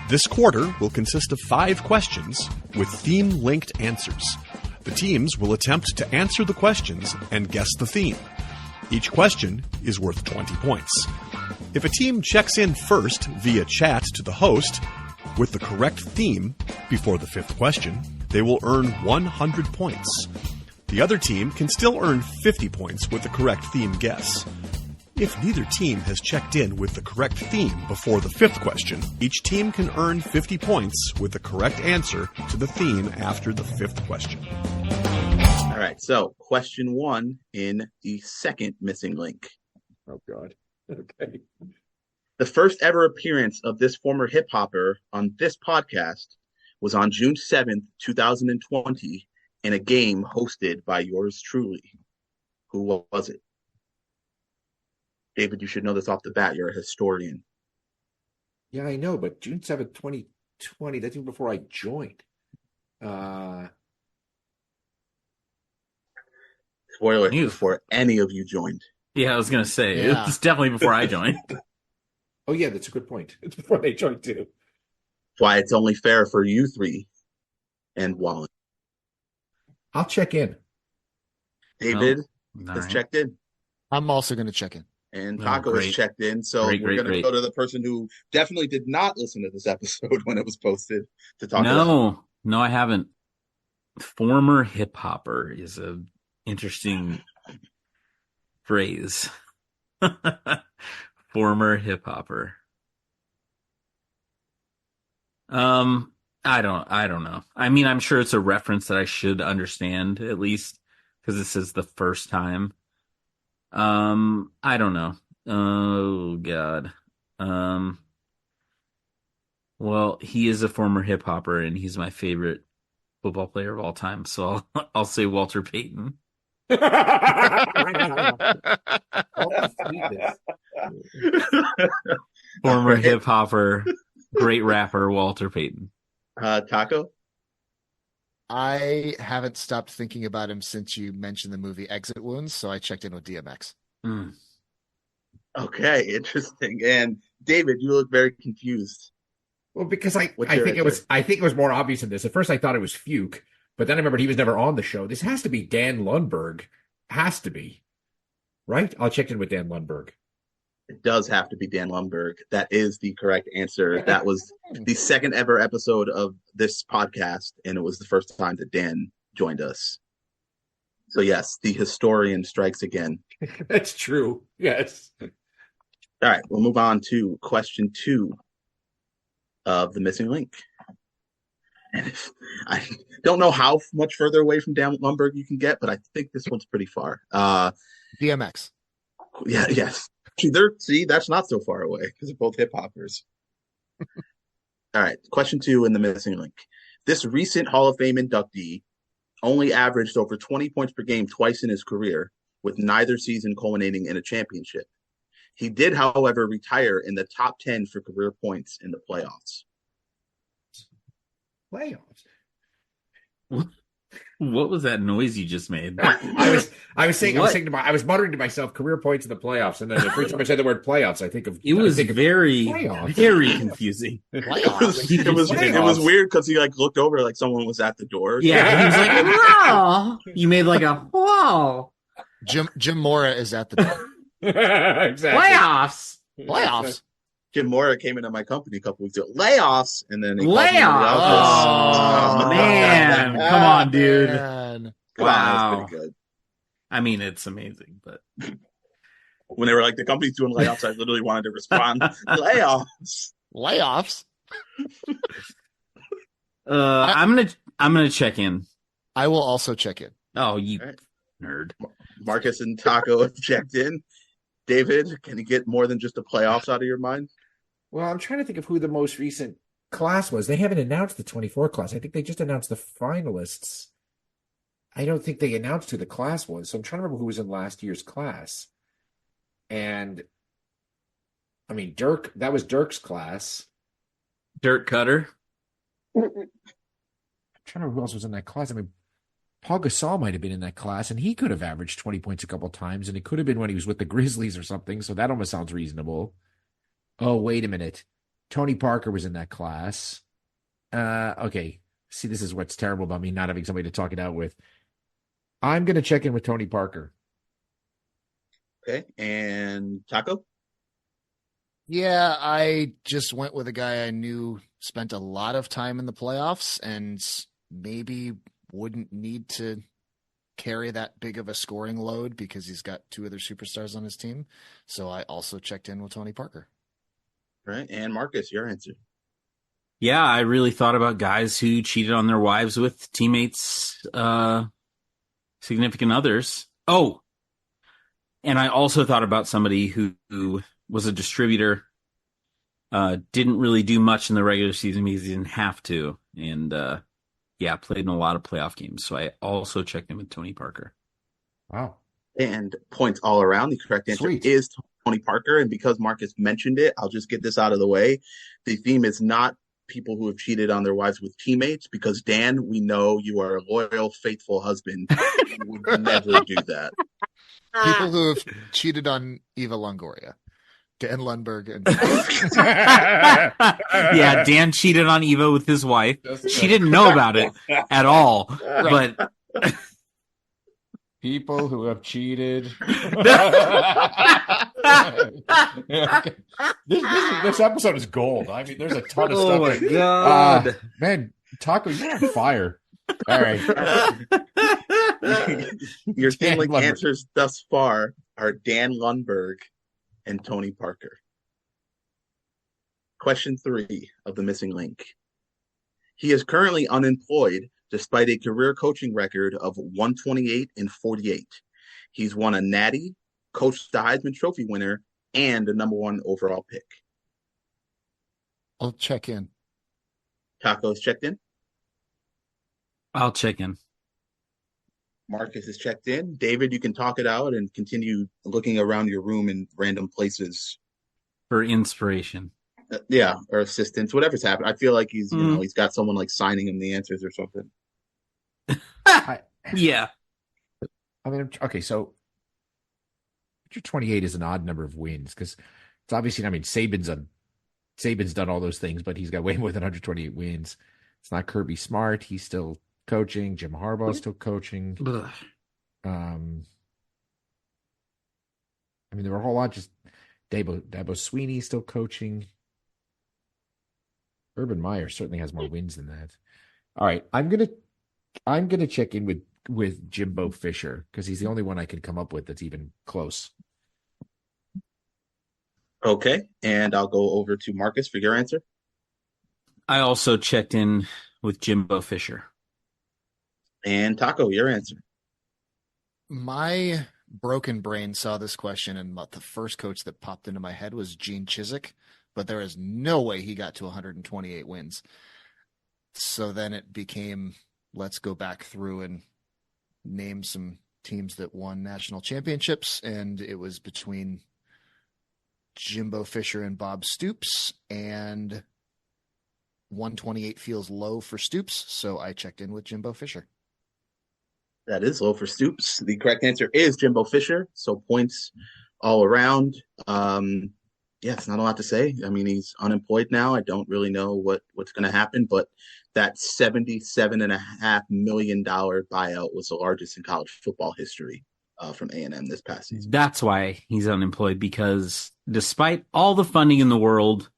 This quarter will consist of 5 questions with theme-linked answers. The teams will attempt to answer the questions and guess the theme. Each question is worth 20 points. If a team checks in first via chat to the host with the correct theme before the 5th question, they will earn 100 points. The other team can still earn 50 points with the correct theme guess. If neither team has checked in with the correct theme before the 5th question, each team can earn 50 points with the correct answer to the theme after the 5th question. All right, so question 1 in the second missing link. Oh God. Okay. The first ever appearance of this former hip hopper on this podcast was on June 7th, 2020, in a game hosted by yours truly. Who was it? David, you should know this off the bat. You're a historian. Yeah, I know, but June 7th, 2020, that's even before I joined. Spoiler, You- before any of you joined. Yeah, I was gonna say Yeah. it's definitely before I joined. Oh yeah, that's a good point. It's before they joined too. That's why it's only fair for you 3 and Wallen. I'll check in. David All has right. checked in, I'm also going to check in. and Oh, Tako has great. checked in. So Great, we're great, going to great. go to the person who definitely did not listen to this episode when it was posted to talk about. No, I haven't. Former hip hopper is a interesting phrase. Former hip hopper. I don't know. I mean, I'm sure it's a reference that I should understand at least because this is the first time. I don't know. Oh God. Well, he is a former hip hopper and he's my favorite football player of all time, so I'll say Walter Payton. Oh, sweetness. Former Right. hip hopper, great rapper Walter Payton. Tako? I haven't stopped thinking about him since you mentioned the movie Exit Wounds, so I checked in with DMX. Mm. Okay, interesting. And David, you look very confused. Well, because I What's think your it was answer? I think it was more obvious than this. At first I thought it was Fuke, but then I remembered he was never on the show. This has to be Dan Lundberg. Has to be. Right? I'll check in with Dan Lundberg. It does have to be Dan Lundberg. That is the correct answer. That was the second ever episode of this podcast, and it was the first time that Dan joined us. So yes, the historian strikes again. That's true. Yes. All right, we'll move on to question 2 of the missing link. And I don't know how much further away from Dan Lundberg you can get, but I think this one's pretty far. DMX. Yeah, yes. See, that's not so far away because they're both hip hoppers. All right, question 2 in the missing link. This recent Hall of Fame inductee only averaged over 20 points per game twice in his career, with neither season culminating in a championship. He did, however, retire in the top 10 for career points in the playoffs. Playoffs. What was that noise you just made? I was muttering to myself career points in the playoffs, and then every time I say the word playoffs, I think of very playoffs. very confusing. It was weird because he like looked over like someone was at the door. Yeah, he was like, "Wow!" You made like a wow. Jim Mora is at the door. Exactly. Playoffs. Jim Mora came into my company a couple weeks ago. Layoffs, and then he called me into the Layoffs. office. Oh man, come on, dude. Man. Come on, that Wow. was pretty good. I mean, it's amazing, but When they were like, the company's doing layoffs, I literally wanted to respond, layoffs. Layoffs. I'm gonna check in. I will also check in. Oh, you All right. nerd. Markkus and Tako have checked in. David, can you get more than just the playoffs out of your mind? Well, I'm trying to think of who the most recent class was. They haven't announced the 24 class. I think they just announced the finalists. I don't think they announced who the class was. So I'm trying to remember who was in last year's class. And I mean, that was Dirk's class. Dirt Cutter. I'm trying to remember who else was in that class. I mean, Paul Gasol might have been in that class, and he could have averaged 20 points a couple of times, and it could have been when he was with the Grizzlies or something. So that almost sounds reasonable. Oh, wait a minute. Tony Parker was in that class. Okay. See, this is what's terrible about me not having somebody to talk it out with. I'm going to check in with Tony Parker. Okay, and Tako? Yeah, I just went with a guy I knew spent a lot of time in the playoffs and maybe wouldn't need to carry that big of a scoring load because he's got two other superstars on his team. So I also checked in with Tony Parker. All right, and Markkus, your answer. Yeah, I really thought about guys who cheated on their wives with teammates, significant others. Oh, and I also thought about somebody who was a distributor, didn't really do much in the regular season because he didn't have to, and played in a lot of playoff games. So I also checked in with Tony Parker. Wow. And points all around. The correct answer is Tony Parker. And because Markkus mentioned it, I'll just get this out of the way. The theme is not people who have cheated on their wives with teammates, because Dan, we know you are a loyal, faithful husband. You would never do that. People who have cheated on Eva Longoria. Dan Lundberg. And Yeah, Dan cheated on Eva with his wife. She didn't know about it at all. Right. But People who have cheated. This episode is gold. I mean, there's a ton of stuff. Oh my god. Man, Taco, you're on fire. All right. Your Dan team Lundberg. answers thus far are Dan Lundberg and Tony Parker. Question 3 of the missing link. He is currently unemployed despite a career coaching record of 128-48. He's won a Natty, coached the Heisman Trophy winner, and a number 1 overall pick. I'll check in. Taco's checked in. I'll check in. Markkus is checked in. David, you can talk it out and continue looking around your room in random places. For inspiration. Or assistance, whatever's happened. I feel like he's, he's got someone like signing him the answers or something. Yeah. I mean, okay, so 28 is an odd number of wins because it's obviously, I mean, Saban's done all those things, but he's got way more than 128 wins. It's not Kirby Smart. He's still coaching. Jim Harbaugh's still coaching. I mean, there were a whole lot. Just Dabo Sweeney still coaching. Urban Meyer certainly has more wins than that. All right, I'm gonna check in with Jimbo Fisher because he's the only one I can come up with that's even close. Okay, and I'll go over to Markkus for your answer. I also checked in with Jimbo Fisher. And Tako, your answer. My broken brain saw this question, and the first coach that popped into my head was Gene Chizik, but there is no way he got to 128 wins. So then it became, let's go back through and name some teams that won national championships, and it was between Jimbo Fisher and Bob Stoops, and 128 feels low for Stoops, so I checked in with Jimbo Fisher. That is low for Stoops. The correct answer is Jimbo Fisher. So points all around. Yeah, it's not a lot to say. I mean, he's unemployed now. I don't really know what's going to happen, but that $77.5 million buyout was the largest in college football history from A&M this past season. That's why he's unemployed, because despite all the funding in the world,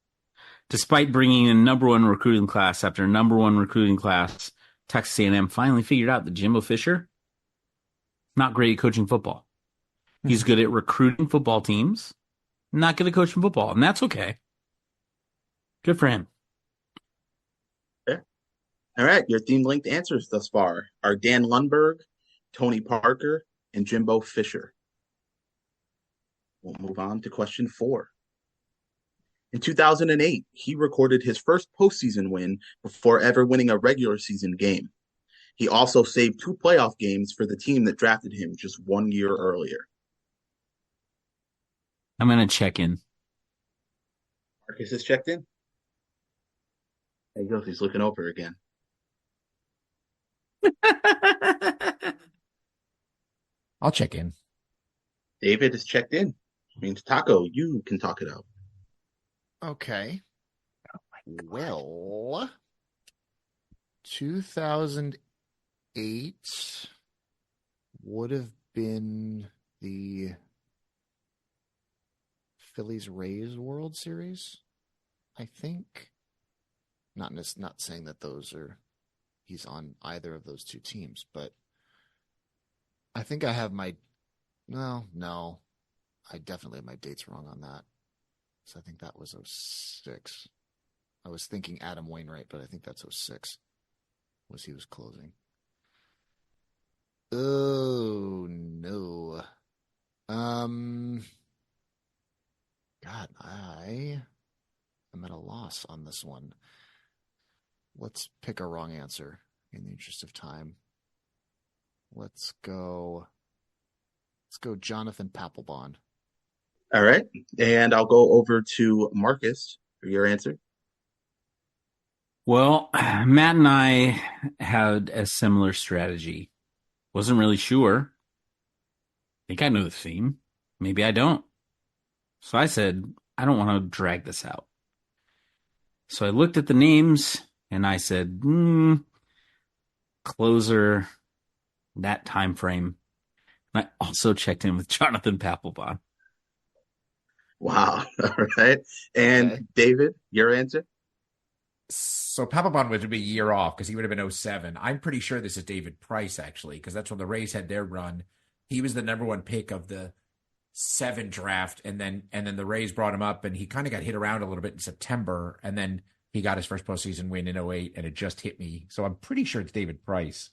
despite bringing in number one recruiting class after number one recruiting class, Texas A&M finally figured out that Jimbo Fisher, not great at coaching football. He's good at recruiting football teams, not good at coaching football, and that's okay. Good for him. Yeah. All right, your theme-linked answers thus far are Dan Lundberg, Tony Parker, and Jimbo Fisher. We'll move on to question 4. In 2008, he recorded his first postseason win before ever winning a regular season game. He also saved 2 playoff games for the team that drafted him just 1 year earlier. I'm going to check in. Markkus is checked in. There he goes. He's looking over again. I'll check in. David is checked in. Means Tako, you can talk it out. Okay. Well, 2008 would have been the Phillies Rays World Series, I think. Not saying that he's on either of those two teams, but I think I have no, I definitely have my dates wrong on that. So I think that was 06. I was thinking Adam Wainwright, but I think that's 06. He was closing. Oh no. God, I am at a loss on this one. Let's pick a wrong answer in the interest of time. Let's go Jonathan Papelbon. All right. And I'll go over to Markkus for your answer. Well, Matt and I had a similar strategy. Wasn't really sure. I think I know the theme. Maybe I don't. So I said, I don't want to drag this out. So I looked at the names and I said, closer, that time frame. And I also checked in with Jonathan Papelbon. Wow. All right. And Okay. David, your answer? So Papelbon would be a year off because he would have been 07. I'm pretty sure this is David Price, actually, because that's when the Rays had their run. He was the number one pick of the 7 draft, and then the Rays brought him up, and he kind of got hit around a little bit in September, and then he got his first postseason win in 08, and it just hit me. So I'm pretty sure it's David Price.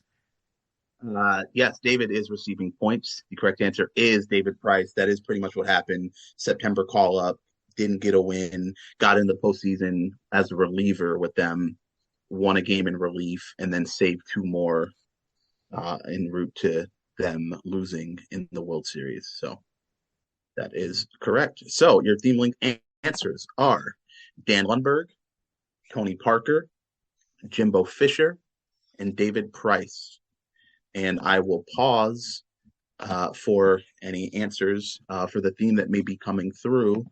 Yes, David is receiving points. The correct answer is David Price. That is pretty much what happened. September call up, didn't get a win, got in the postseason as a reliever with them, won a game in relief, and then saved 2 more en route to them losing in the World Series. So that is correct. So your theme link answers are Dan Lundberg, Tony Parker, Jimbo Fisher, and David Price. And I will pause for any answers for the theme that may be coming through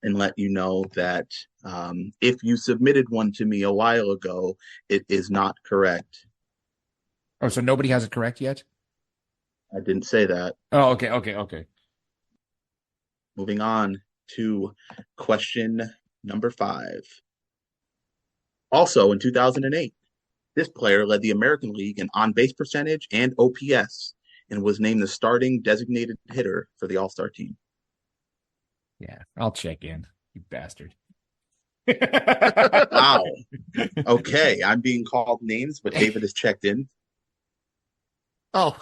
and let you know that if you submitted one to me a while ago, it is not correct. Oh, so nobody has it correct yet? I didn't say that. Oh, okay. Moving on to question number 5. Also in 2008, this player led the American League in on-base percentage and OPS and was named the starting designated hitter for the All-Star team. Yeah, I'll check in, you bastard. Wow. Okay, I'm being called names, but David is checked in. Oh.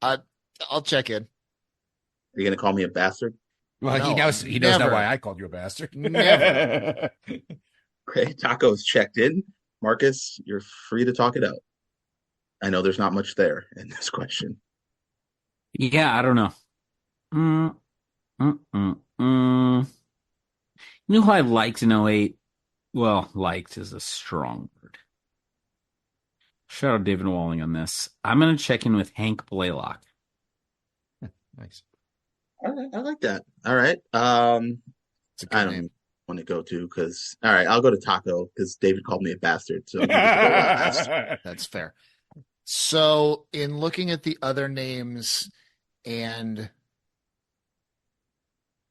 I'll check in. Are you going to call me a bastard? Well, No, he knows now never. why I called you a bastard. Never. Okay, Taco's checked in. Markkus, you're free to talk it out. I know there's not much there in this question. Yeah, I don't know. You know who I liked in 08? Well, liked is a strong word. Shout out David Walling on this. I'm going to check in with Hank Blaylock. Nice. All right, I like that. All right. It's a good I don't name. want to go to because all right, I'll go to Tako because David called me a bastard, so he gets to go last. That's fair. So, in looking at the other names and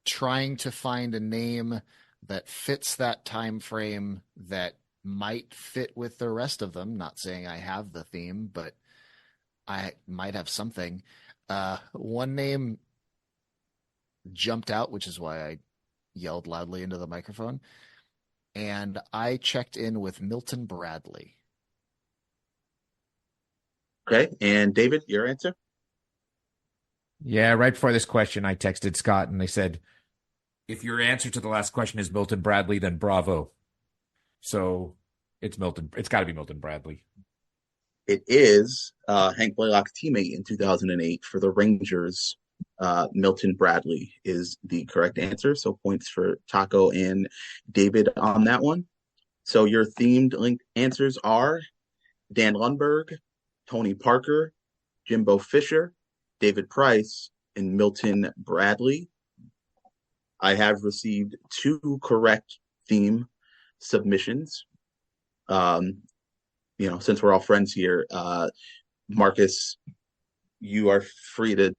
trying to find a name that fits that time frame that might fit with the rest of them, not saying I have the theme, but I might have something. One name jumped out, which is why I yelled loudly into the microphone, and I checked in with Milton Bradley. Okay, and David, your answer? Yeah, right before this question, I texted Scott and they said, if your answer to the last question is Milton Bradley, then bravo. So it's Milton. It's got to be Milton Bradley. It is Hank Blaylock's teammate in 2008 for the Rangers. Milton Bradley is the correct answer. So points for Tako and David on that one. So your themed linked answers are Dan Lundberg, Tony Parker, Jimbo Fisher, David Price, and Milton Bradley. I have received 2 correct theme submissions. Since we're all friends here, Markkus, you are free to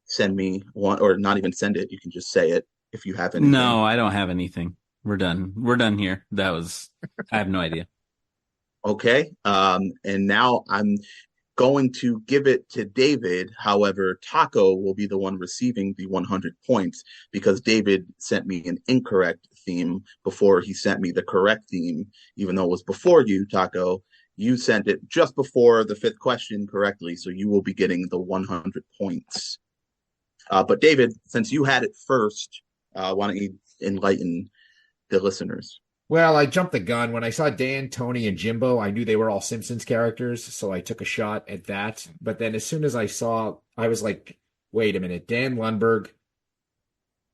send me one, or not even send it. You can just say it if you have anything. No, I don't have anything. We're done. We're done here. I have no idea. Okay. And now I'm going to give it to David. However, Tako will be the one receiving the 100 points because David sent me an incorrect theme before he sent me the correct theme, even though it was before you, Tako. You sent it just before the 5th question correctly, so you will be getting the 100 points. But David, since you had it first, why don't you enlighten the listeners? Well, I jumped the gun. When I saw Dan, Tony, and Jimbo, I knew they were all Simpsons characters, so I took a shot at that. But then as soon as I was like, wait a minute, Dan Lundberg,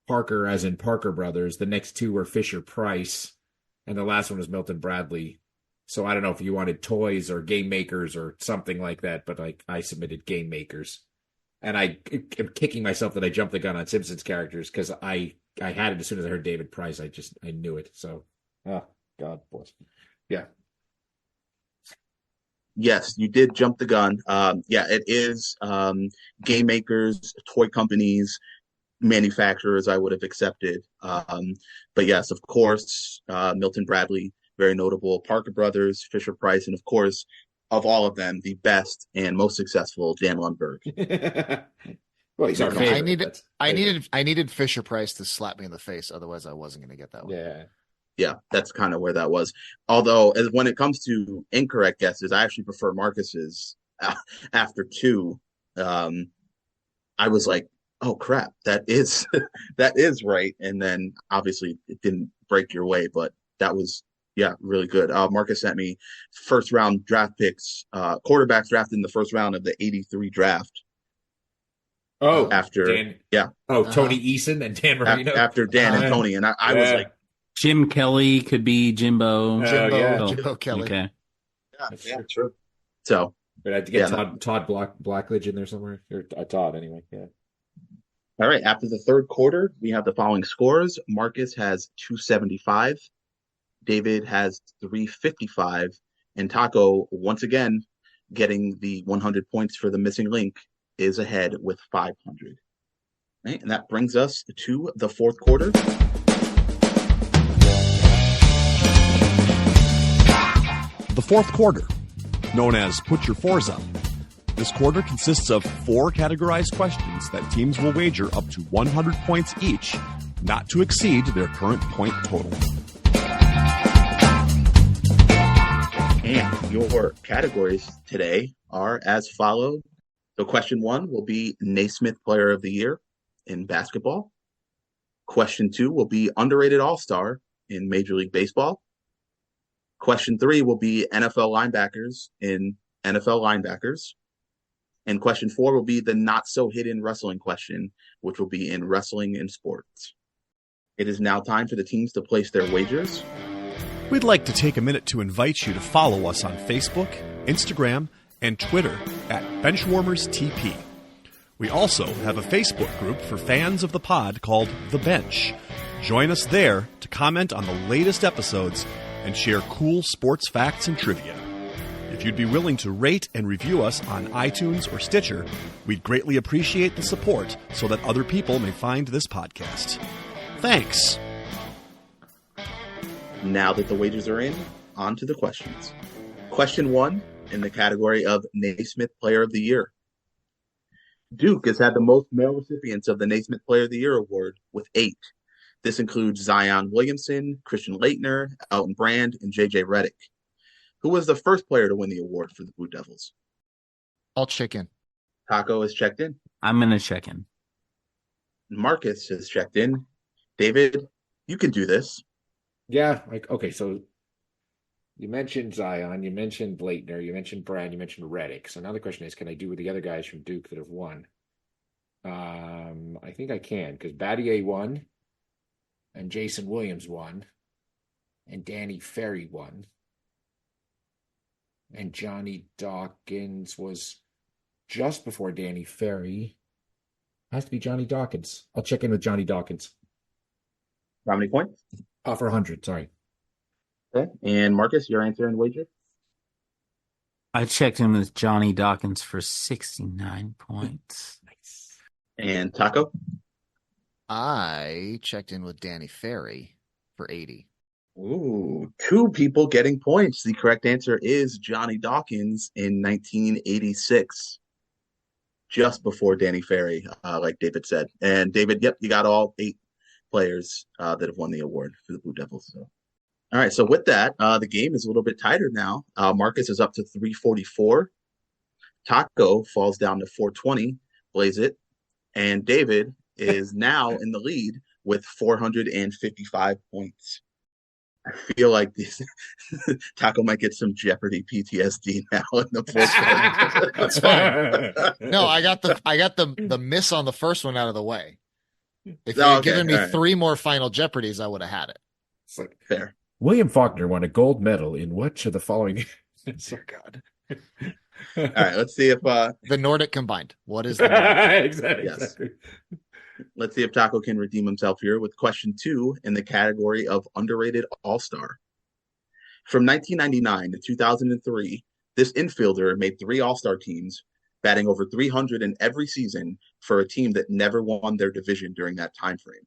Parker, as in Parker Brothers, the next 2 were Fisher Price, and the last one was Milton Bradley. So I don't know if you wanted toys or game makers or something like that, but I submitted game makers. And I am kicking myself that I jumped the gun on Simpsons characters because I had it as soon as I heard David Price. I knew it. So, oh, God bless. Yeah. Yes, you did jump the gun. It is game makers, toy companies, manufacturers I would have accepted. But yes, of course, Milton Bradley, very notable, Parker Brothers, Fisher Price, and of course, of all of them, the best and most successful, Dan Lundberg. Well, he's our favorite. I needed Fisher Price to slap me in the face, otherwise I wasn't going to get that one. Yeah, that's kind of where that was. Although, when it comes to incorrect guesses, I actually prefer Markkus's after 2. I was like, oh crap, that is right. And then obviously it didn't break your way, but that was really good. Markkus sent me 1st round draft picks, quarterbacks drafted in the 1st round of the 83 draft. Oh, after Dan, Tony Eason and Dan Marino after Dan and Tony, and I was like, Jim Kelly could be Jimbo. Jimbo Kelly. Okay. Yeah, true. So, but I had to get Todd Blackledge in there somewhere, or Todd anyway. Yeah. All right. After the 3rd quarter, we have the following scores. Markkus has 275. David has 355, and Tako, once again, getting the 100 points for the missing link, is ahead with 500. Right, and that brings us to the 4th quarter. The 4th quarter, known as Put Your Fours Up. This quarter consists of 4 categorized questions that teams will wager up to 100 points each, not to exceed their current point total. And your categories today are as follows. So question 1 will be Naismith Player of the Year in basketball. Question 2 will be Underrated All-Star in Major League Baseball. Question 3 will be NFL linebackers in NFL linebackers. And question 4 will be the not-so-hidden wrestling question, which will be in wrestling and sports. It is now time for the teams to place their wagers. We'd like to take a minute to invite you to follow us on Facebook, Instagram, and Twitter at BenchwarmersTP. We also have a Facebook group for fans of the pod called The Bench. Join us there to comment on the latest episodes and share cool sports facts and trivia. If you'd be willing to rate and review us on iTunes or Stitcher, we'd greatly appreciate the support so that other people may find this podcast. Thanks. Now that the wagers are in, on to the questions. Question 1 in the category of Naismith Player of the Year. Duke has had the most male recipients of the Naismith Player of the Year award with 8. This includes Zion Williamson, Christian Laettner, Elton Brand, and J.J. Redick. Who was the first player to win the award for the Blue Devils? I'll check in. Tako has checked in. I'm going to check in. Markkus has checked in. David, you can do this. Yeah. Okay. So you mentioned Zion, you mentioned Laettner, you mentioned Brand, you mentioned Redick. So now the question is, can I do with the other guys from Duke that have won? I think I can, because Battier won, and Jason Williams won, and Danny Ferry won, and Johnny Dawkins was just before Danny Ferry. Has to be Johnny Dawkins. I'll check in with Johnny Dawkins. How many points? For 100, sorry. Okay. And Markkus, your answer and wager? I checked in with Johnny Dawkins for 69 points. Nice. And Tako? I checked in with Danny Ferry for 80. Ooh, 2 people getting points. The correct answer is Johnny Dawkins in 1986. Just before Danny Ferry, like David said. And David, yep, you got all 8 players that have won the award for the Blue Devils. So, all right. So with that, the game is a little bit tighter now. Markkus is up to 344. Tako falls down to 420. Blaze it. And David is now in the lead with 455 points. I feel like this Tako might get some Jeopardy PTSD now in the fourth quarter. That's fine. No, I got the miss on the first one out of the way. If you had given me 3 more Final Jeopardies, I would have had it. It's like, fair. William Faulkner won a gold medal in which of the following? Oh, God. All right, let's see if the Nordic combined. What is the Nordic? Exactly. Yes. Let's see if Tako can redeem himself here with question 2 in the category of underrated all-star. From 1999 to 2003, this infielder made 3 all-star teams, batting over 300 in every season for a team that never won their division during that time frame.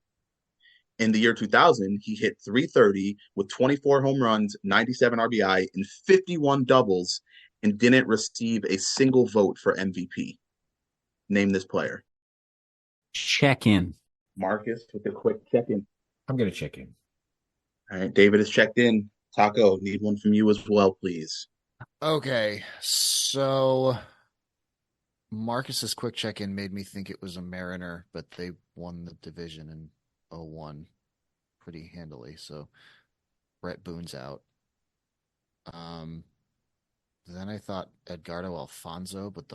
In the year 2000, he hit .330 with 24 home runs, 97 RBI, and 51 doubles, and didn't receive a single vote for MVP. Name this player. Check in. Markkus with a quick check-in. I'm going to check in. All right, David has checked in. Tako, need one from you as well, please. Okay, so Marcus's quick check-in made me think it was a Mariner, but they won the division in 01 pretty handily. So Brett Boone's out. Then I thought Edgardo Alfonso, but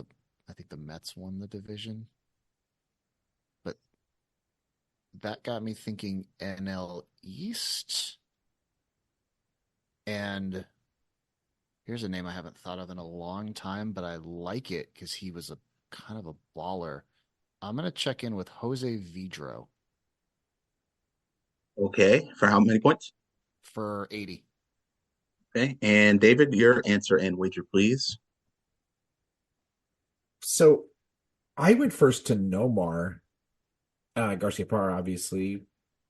I think the Mets won the division. But that got me thinking NL East. And here's a name I haven't thought of in a long time, but I like it because he was a kind of a baller. I'm going to check in with Jose Vidro. Okay, for how many points? For 80. Okay, and David, your answer and wager, please. So I went first to Nomar Garcia Parra, obviously,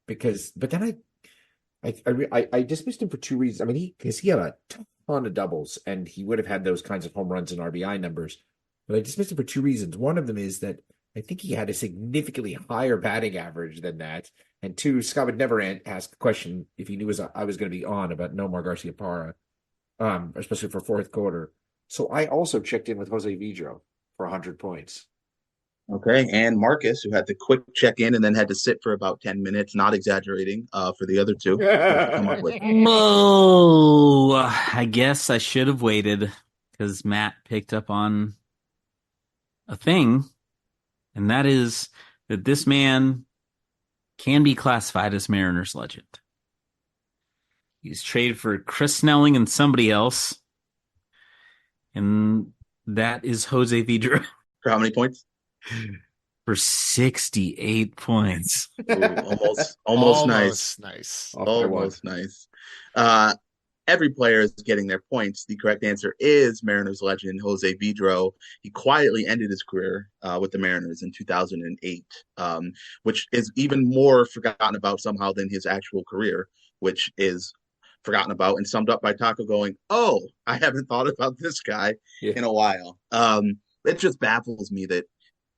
but then I dismissed him for 2 reasons. I mean, because he had a ton of doubles and he would have had those kinds of home runs and RBI numbers, but I dismissed him for 2 reasons. One of them is that I think he had a significantly higher batting average than that. And 2, Scott would never ask a question if he knew I was going to be on about Nomar Garcia Parra, especially for fourth quarter. So I also checked in with Jose Vidro for 100 points. Okay, and Markkus, who had to quick check in and then had to sit for about 10 minutes, not exaggerating, for the other 2. Come up with. Oh, I guess I should have waited because Matt picked up on a thing, and that is that this man can be classified as Mariners legend. He's traded for Chris Snelling and somebody else. And that is Jose Vidro For how many points? for 68 points. Ooh, almost nice. Nice. Off by one. Almost nice. Every player is getting their points. The correct answer is Mariners legend Jose Vidro. He quietly ended his career with the Mariners in 2008, which is even more forgotten about somehow than his actual career, which is forgotten about and summed up by Tako going, "Oh, I haven't thought about this guy in a while." It just baffles me that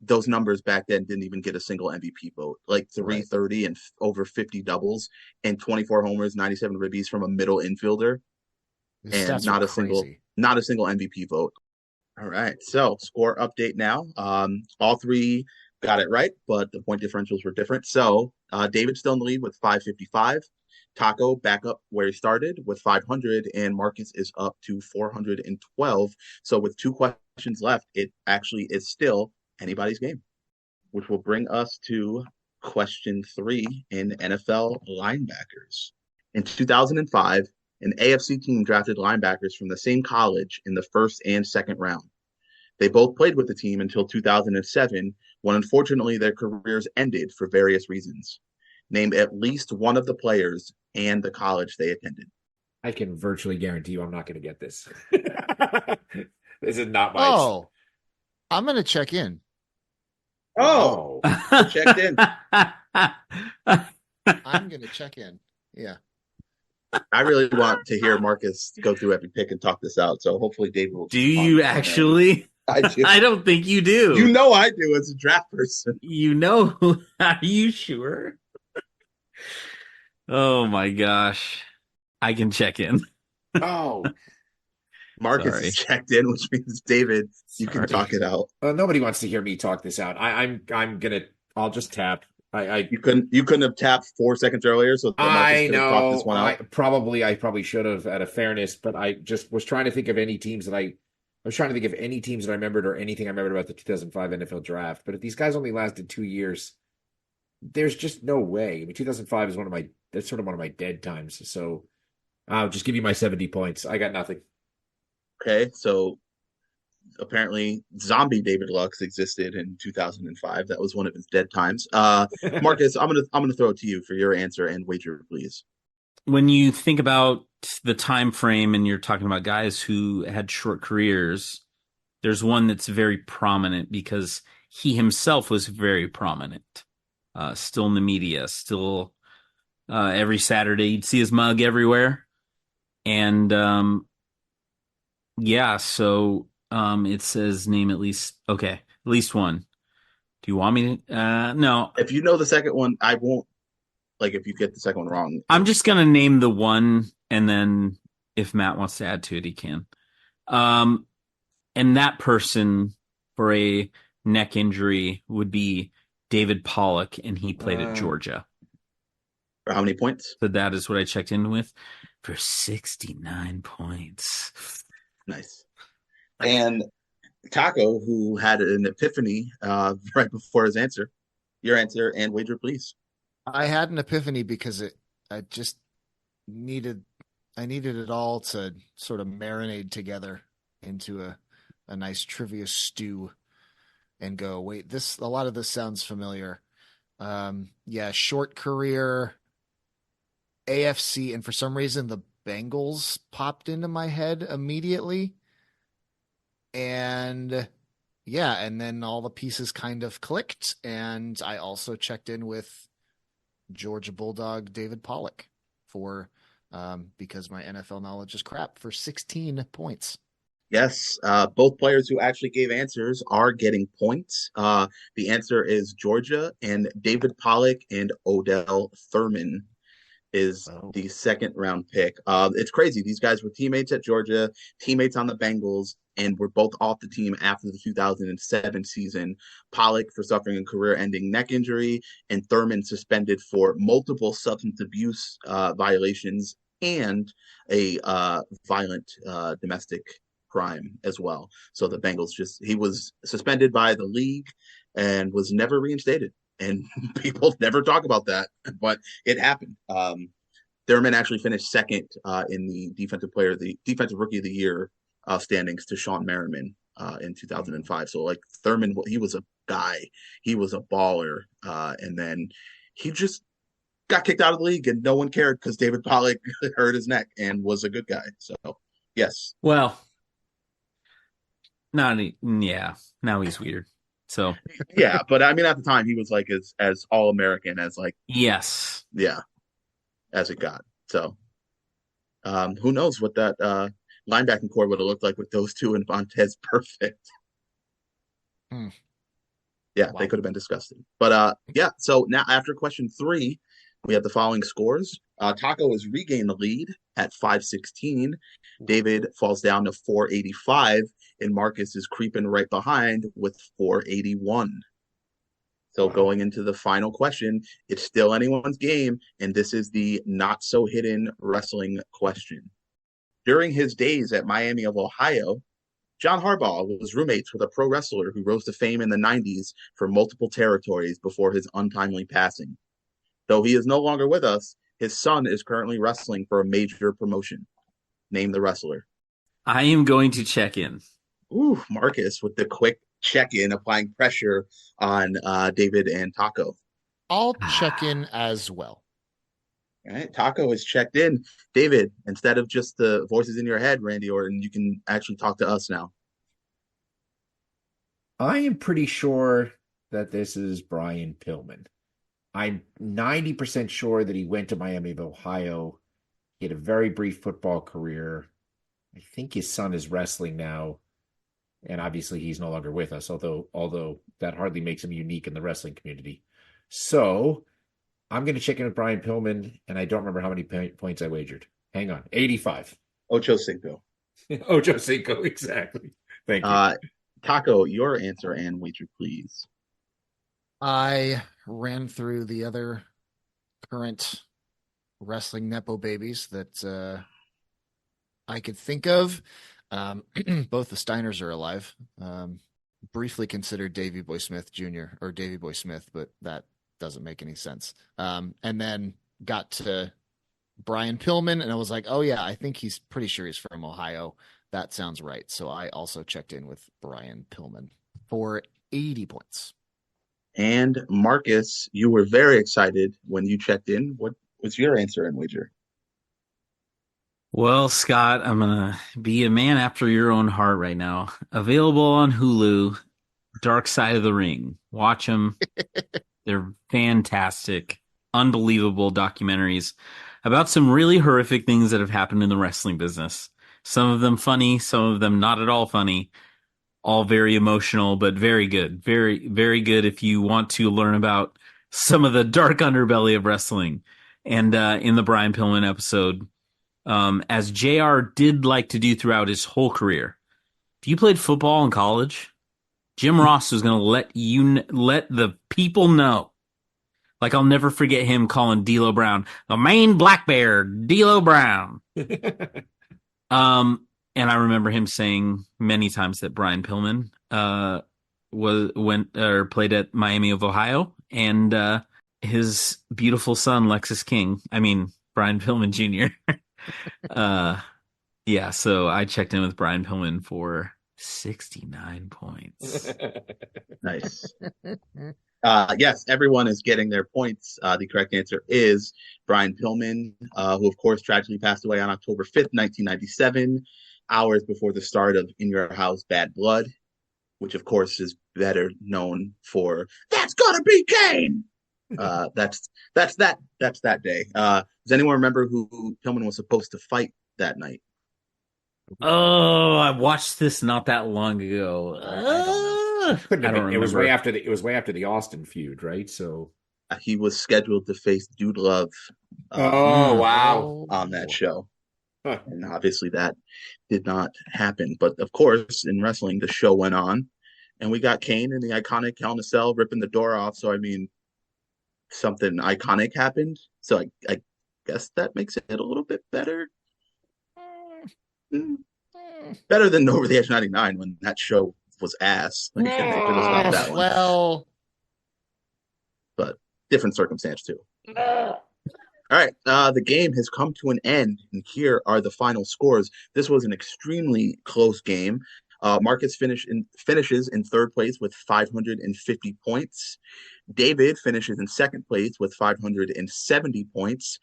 those numbers back then didn't even get a single MVP vote, like 330 and over 50 doubles and 24 homers, 97 ribbies from a middle infielder, and not a single MVP vote. All right, so score update now. All three got it right, but the point differentials were different. So David's still in the lead with 555. Tako back up where he started with 500, and Markkus is up to 412. So with 2 questions left, it actually is still anybody's game, which will bring us to question 3 in NFL linebackers. In 2005, an AFC team drafted linebackers from the same college in the first and second round. They both played with the team until 2007, when unfortunately their careers ended for various reasons. Name at least one of the players and the college they attended. I can virtually guarantee you I'm not going to get this. This is not my... Oh, I'm going to check in. Oh, checked in. I'm going to check in. Yeah. I really want to hear Markkus go through every pick and talk this out. So hopefully Dave will. Do you actually? I do. I don't think you do. You know I do as a draft person. You know. Are you sure? Oh my gosh. I can check in. Oh. Markkus is checked in, which means David, you can talk it out. Nobody wants to hear me talk this out. I'll just tap. You couldn't have tapped 4 seconds earlier, so I know. Talk this one out. I probably should have out of fairness, but I just was trying to think of any teams that I remembered or anything I remembered about the 2005 NFL draft. But if these guys only lasted 2 years, there's just no way. I mean, 2005 is that's sort of one of my dead times. So I'll just give you my 70 points. I got nothing. Okay, so apparently zombie David Lux existed in 2005. That was one of his dead times. Markkus, I'm gonna throw it to you for your answer and wager, please. When you think about the time frame and you're talking about guys who had short careers, there's one that's very prominent because he himself was very prominent. Still in the media, still every Saturday you'd see his mug everywhere. And so it says name at least one. Do you want me to no. If you know the second one, I won't, like, if you get the second one wrong. I'm just gonna name the one, and then if Matt wants to add to it, he can. And that person for a neck injury would be David Pollock, and he played at Georgia. For how many points? So that is what I checked in with for 69 points. Nice. And Tako, who had an epiphany right before his answer. Your answer and wager, please. I had an epiphany because I needed it all to sort of marinate together into a nice trivia stew and go, wait, a lot of this sounds familiar. Short career, AFC, and for some reason the Bengals popped into my head immediately. And then all the pieces kind of clicked, and I also checked in with Georgia Bulldog David Pollock because my NFL knowledge is crap, for 16 points. Yes, both players who actually gave answers are getting points. The answer is Georgia, and David Pollock and Odell Thurman is the second round pick. It's crazy. These guys were teammates at Georgia, teammates on the Bengals, and were both off the team after the 2007 season. Pollock for suffering a career-ending neck injury, and Thurman suspended for multiple substance abuse violations and a violent domestic crime as well. So the Bengals he was suspended by the league and was never reinstated. And people never talk about that, but it happened. Thurman actually finished second in the defensive rookie of the year standings to Sean Merriman in 2005. So like Thurman, he was a guy, he was a baller, and then he just got kicked out of the league, and no one cared because David Pollock hurt his neck and was a good guy. So yes, Well, yeah. Now he's weird. So yeah, but I mean at the time he was like as all American as like yes, yeah as it got. So who knows what that linebacking core would have looked like with those two and Vontez perfect. Yeah, Wow. they could have been disgusting. But yeah, so now after question 3, we have the following scores. Tako has regained the lead at 516. David falls down to 485, and Markkus is creeping right behind with 481. So going into the final question, it's still anyone's game, and this is the not so hidden wrestling question. During his days at Miami of Ohio, John Harbaugh was roommates with a pro wrestler who rose to fame in the 90s for multiple territories before his untimely passing. Though he is no longer with us, his son is currently wrestling for a major promotion. Name the wrestler. I am going to check in. Ooh, Markkus with the quick check-in, applying pressure on David and Tako. I'll check in as well. All right, Tako is checked in. David, instead of just the voices in your head, Randy Orton, you can actually talk to us now. I am pretty sure that this is Brian Pillman. I'm 90% sure that he went to Miami of Ohio. He had a very brief football career. I think his son is wrestling now. And obviously he's no longer with us, although that hardly makes him unique in the wrestling community. So I'm going to check in with Brian Pillman, and I don't remember how many points I wagered. Hang on. 85. Ocho Cinco. Ocho Cinco, exactly. Thank you. Tako, your answer and wager, please. I ran through the other current wrestling Nepo babies that I could think of. Both the Steiners are alive. Briefly considered Davy Boy Smith Jr. or Davy Boy Smith, but that doesn't make any sense. And then got to Brian Pillman, and I was like, oh yeah, I think he's pretty sure he's from Ohio. That sounds right. So I also checked in with Brian Pillman for 80 points. And Markkus, you were very excited when you checked in. What was your answer and wager? Well, Scott, I'm gonna be a man after your own heart right now. Available on Hulu, Dark Side of the Ring. Watch them. They're fantastic, unbelievable documentaries about some really horrific things that have happened in the wrestling business. Some of them funny, some of them not at all funny. All very emotional, but very good. Very, very good if you want to learn about some of the dark underbelly of wrestling. And in the Brian Pillman episode, as JR did like to do throughout his whole career, if you played football in college, Jim Ross was going to let the people know. Like, I'll never forget him calling D'Lo Brown the Maine Black Bear, D'Lo Brown. And I remember him saying many times that Brian Pillman played at Miami of Ohio, and his beautiful son Lexus King. I mean Brian Pillman Jr. Yeah, so I checked in with Brian Pillman for 69 points. Nice. Yes, everyone is getting their points. The correct answer is Brian Pillman, who, of course, tragically passed away on October 5th, 1997, hours before the start of In Your House, Bad Blood, which, of course, is better known for That's Gonna Be Kane! That's that day. Does anyone remember who Pillman was supposed to fight that night? Oh, I watched this not that long ago. Couldn't have been. It was remember. way after the Austin feud, right? So He was scheduled to face Dude Love wow. on that show. Huh. And obviously that did not happen. But of course, in wrestling, the show went on. And we got Kane in the iconic Hell in a Cell ripping the door off. So, I mean, something iconic happened. So I guess that makes it a little bit better. Better than Over the Edge 99 when that show was ass. Like, they could have stopped that one. Well, But different circumstance too. All right, the game has come to an end, and here are the final scores. This was an extremely close game. Markkus finishes in third place with 550 points. David finishes in second place with 570 points.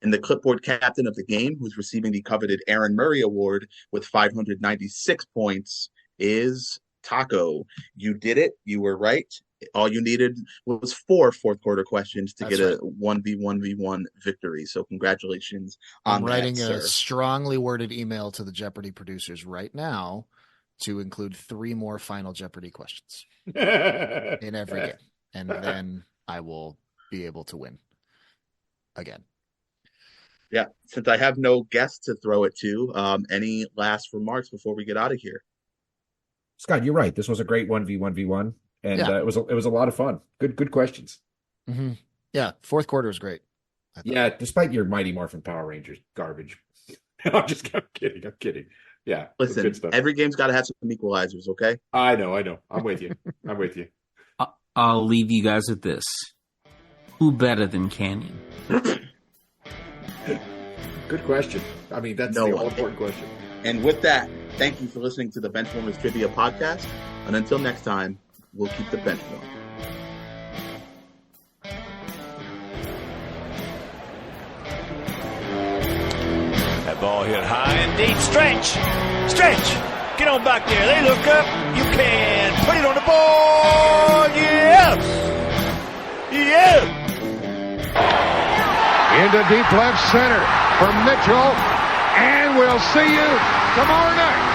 And the clipboard captain of the game, who's receiving the coveted Aaron Murray Award with 596 points, is Tako. You did it. You were right. All you needed was 4 fourth quarter questions to get a 1v1v1 victory. So congratulations on that, I'm writing sir. a strongly worded email to the Jeopardy producers right now to include 3 more Final Jeopardy questions in every game. And then I will be able to win again. Yeah, since I have no guests to throw it to, any last remarks before we get out of here? Scott, you're right. This was a great 1v1v1, and it was a lot of fun. Good questions. Mm-hmm. Yeah, fourth quarter was great. Yeah, despite your Mighty Morphin Power Rangers garbage. I'm kidding. Yeah, listen, every game's got to have some equalizers, okay? I know. I'm with you. I'll leave you guys with this. Who better than Canyon? Good question. I mean, that's the all-important question. And with that, thank you for listening to the Benchwarmers Trivia Podcast. And until next time, we'll keep the bench warm. That ball hit high and deep. Stretch! Get on back there. They look up. You can put it on the board. Yes! Into deep left center for Mitchell. And we'll see you tomorrow night.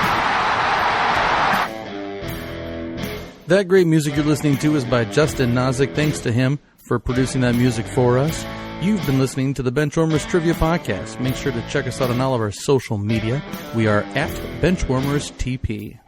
That great music you're listening to is by Justin Nozick. Thanks to him for producing that music for us. You've been listening to the Benchwarmers Trivia Podcast. Make sure to check us out on all of our social media. We are at BenchwarmersTP.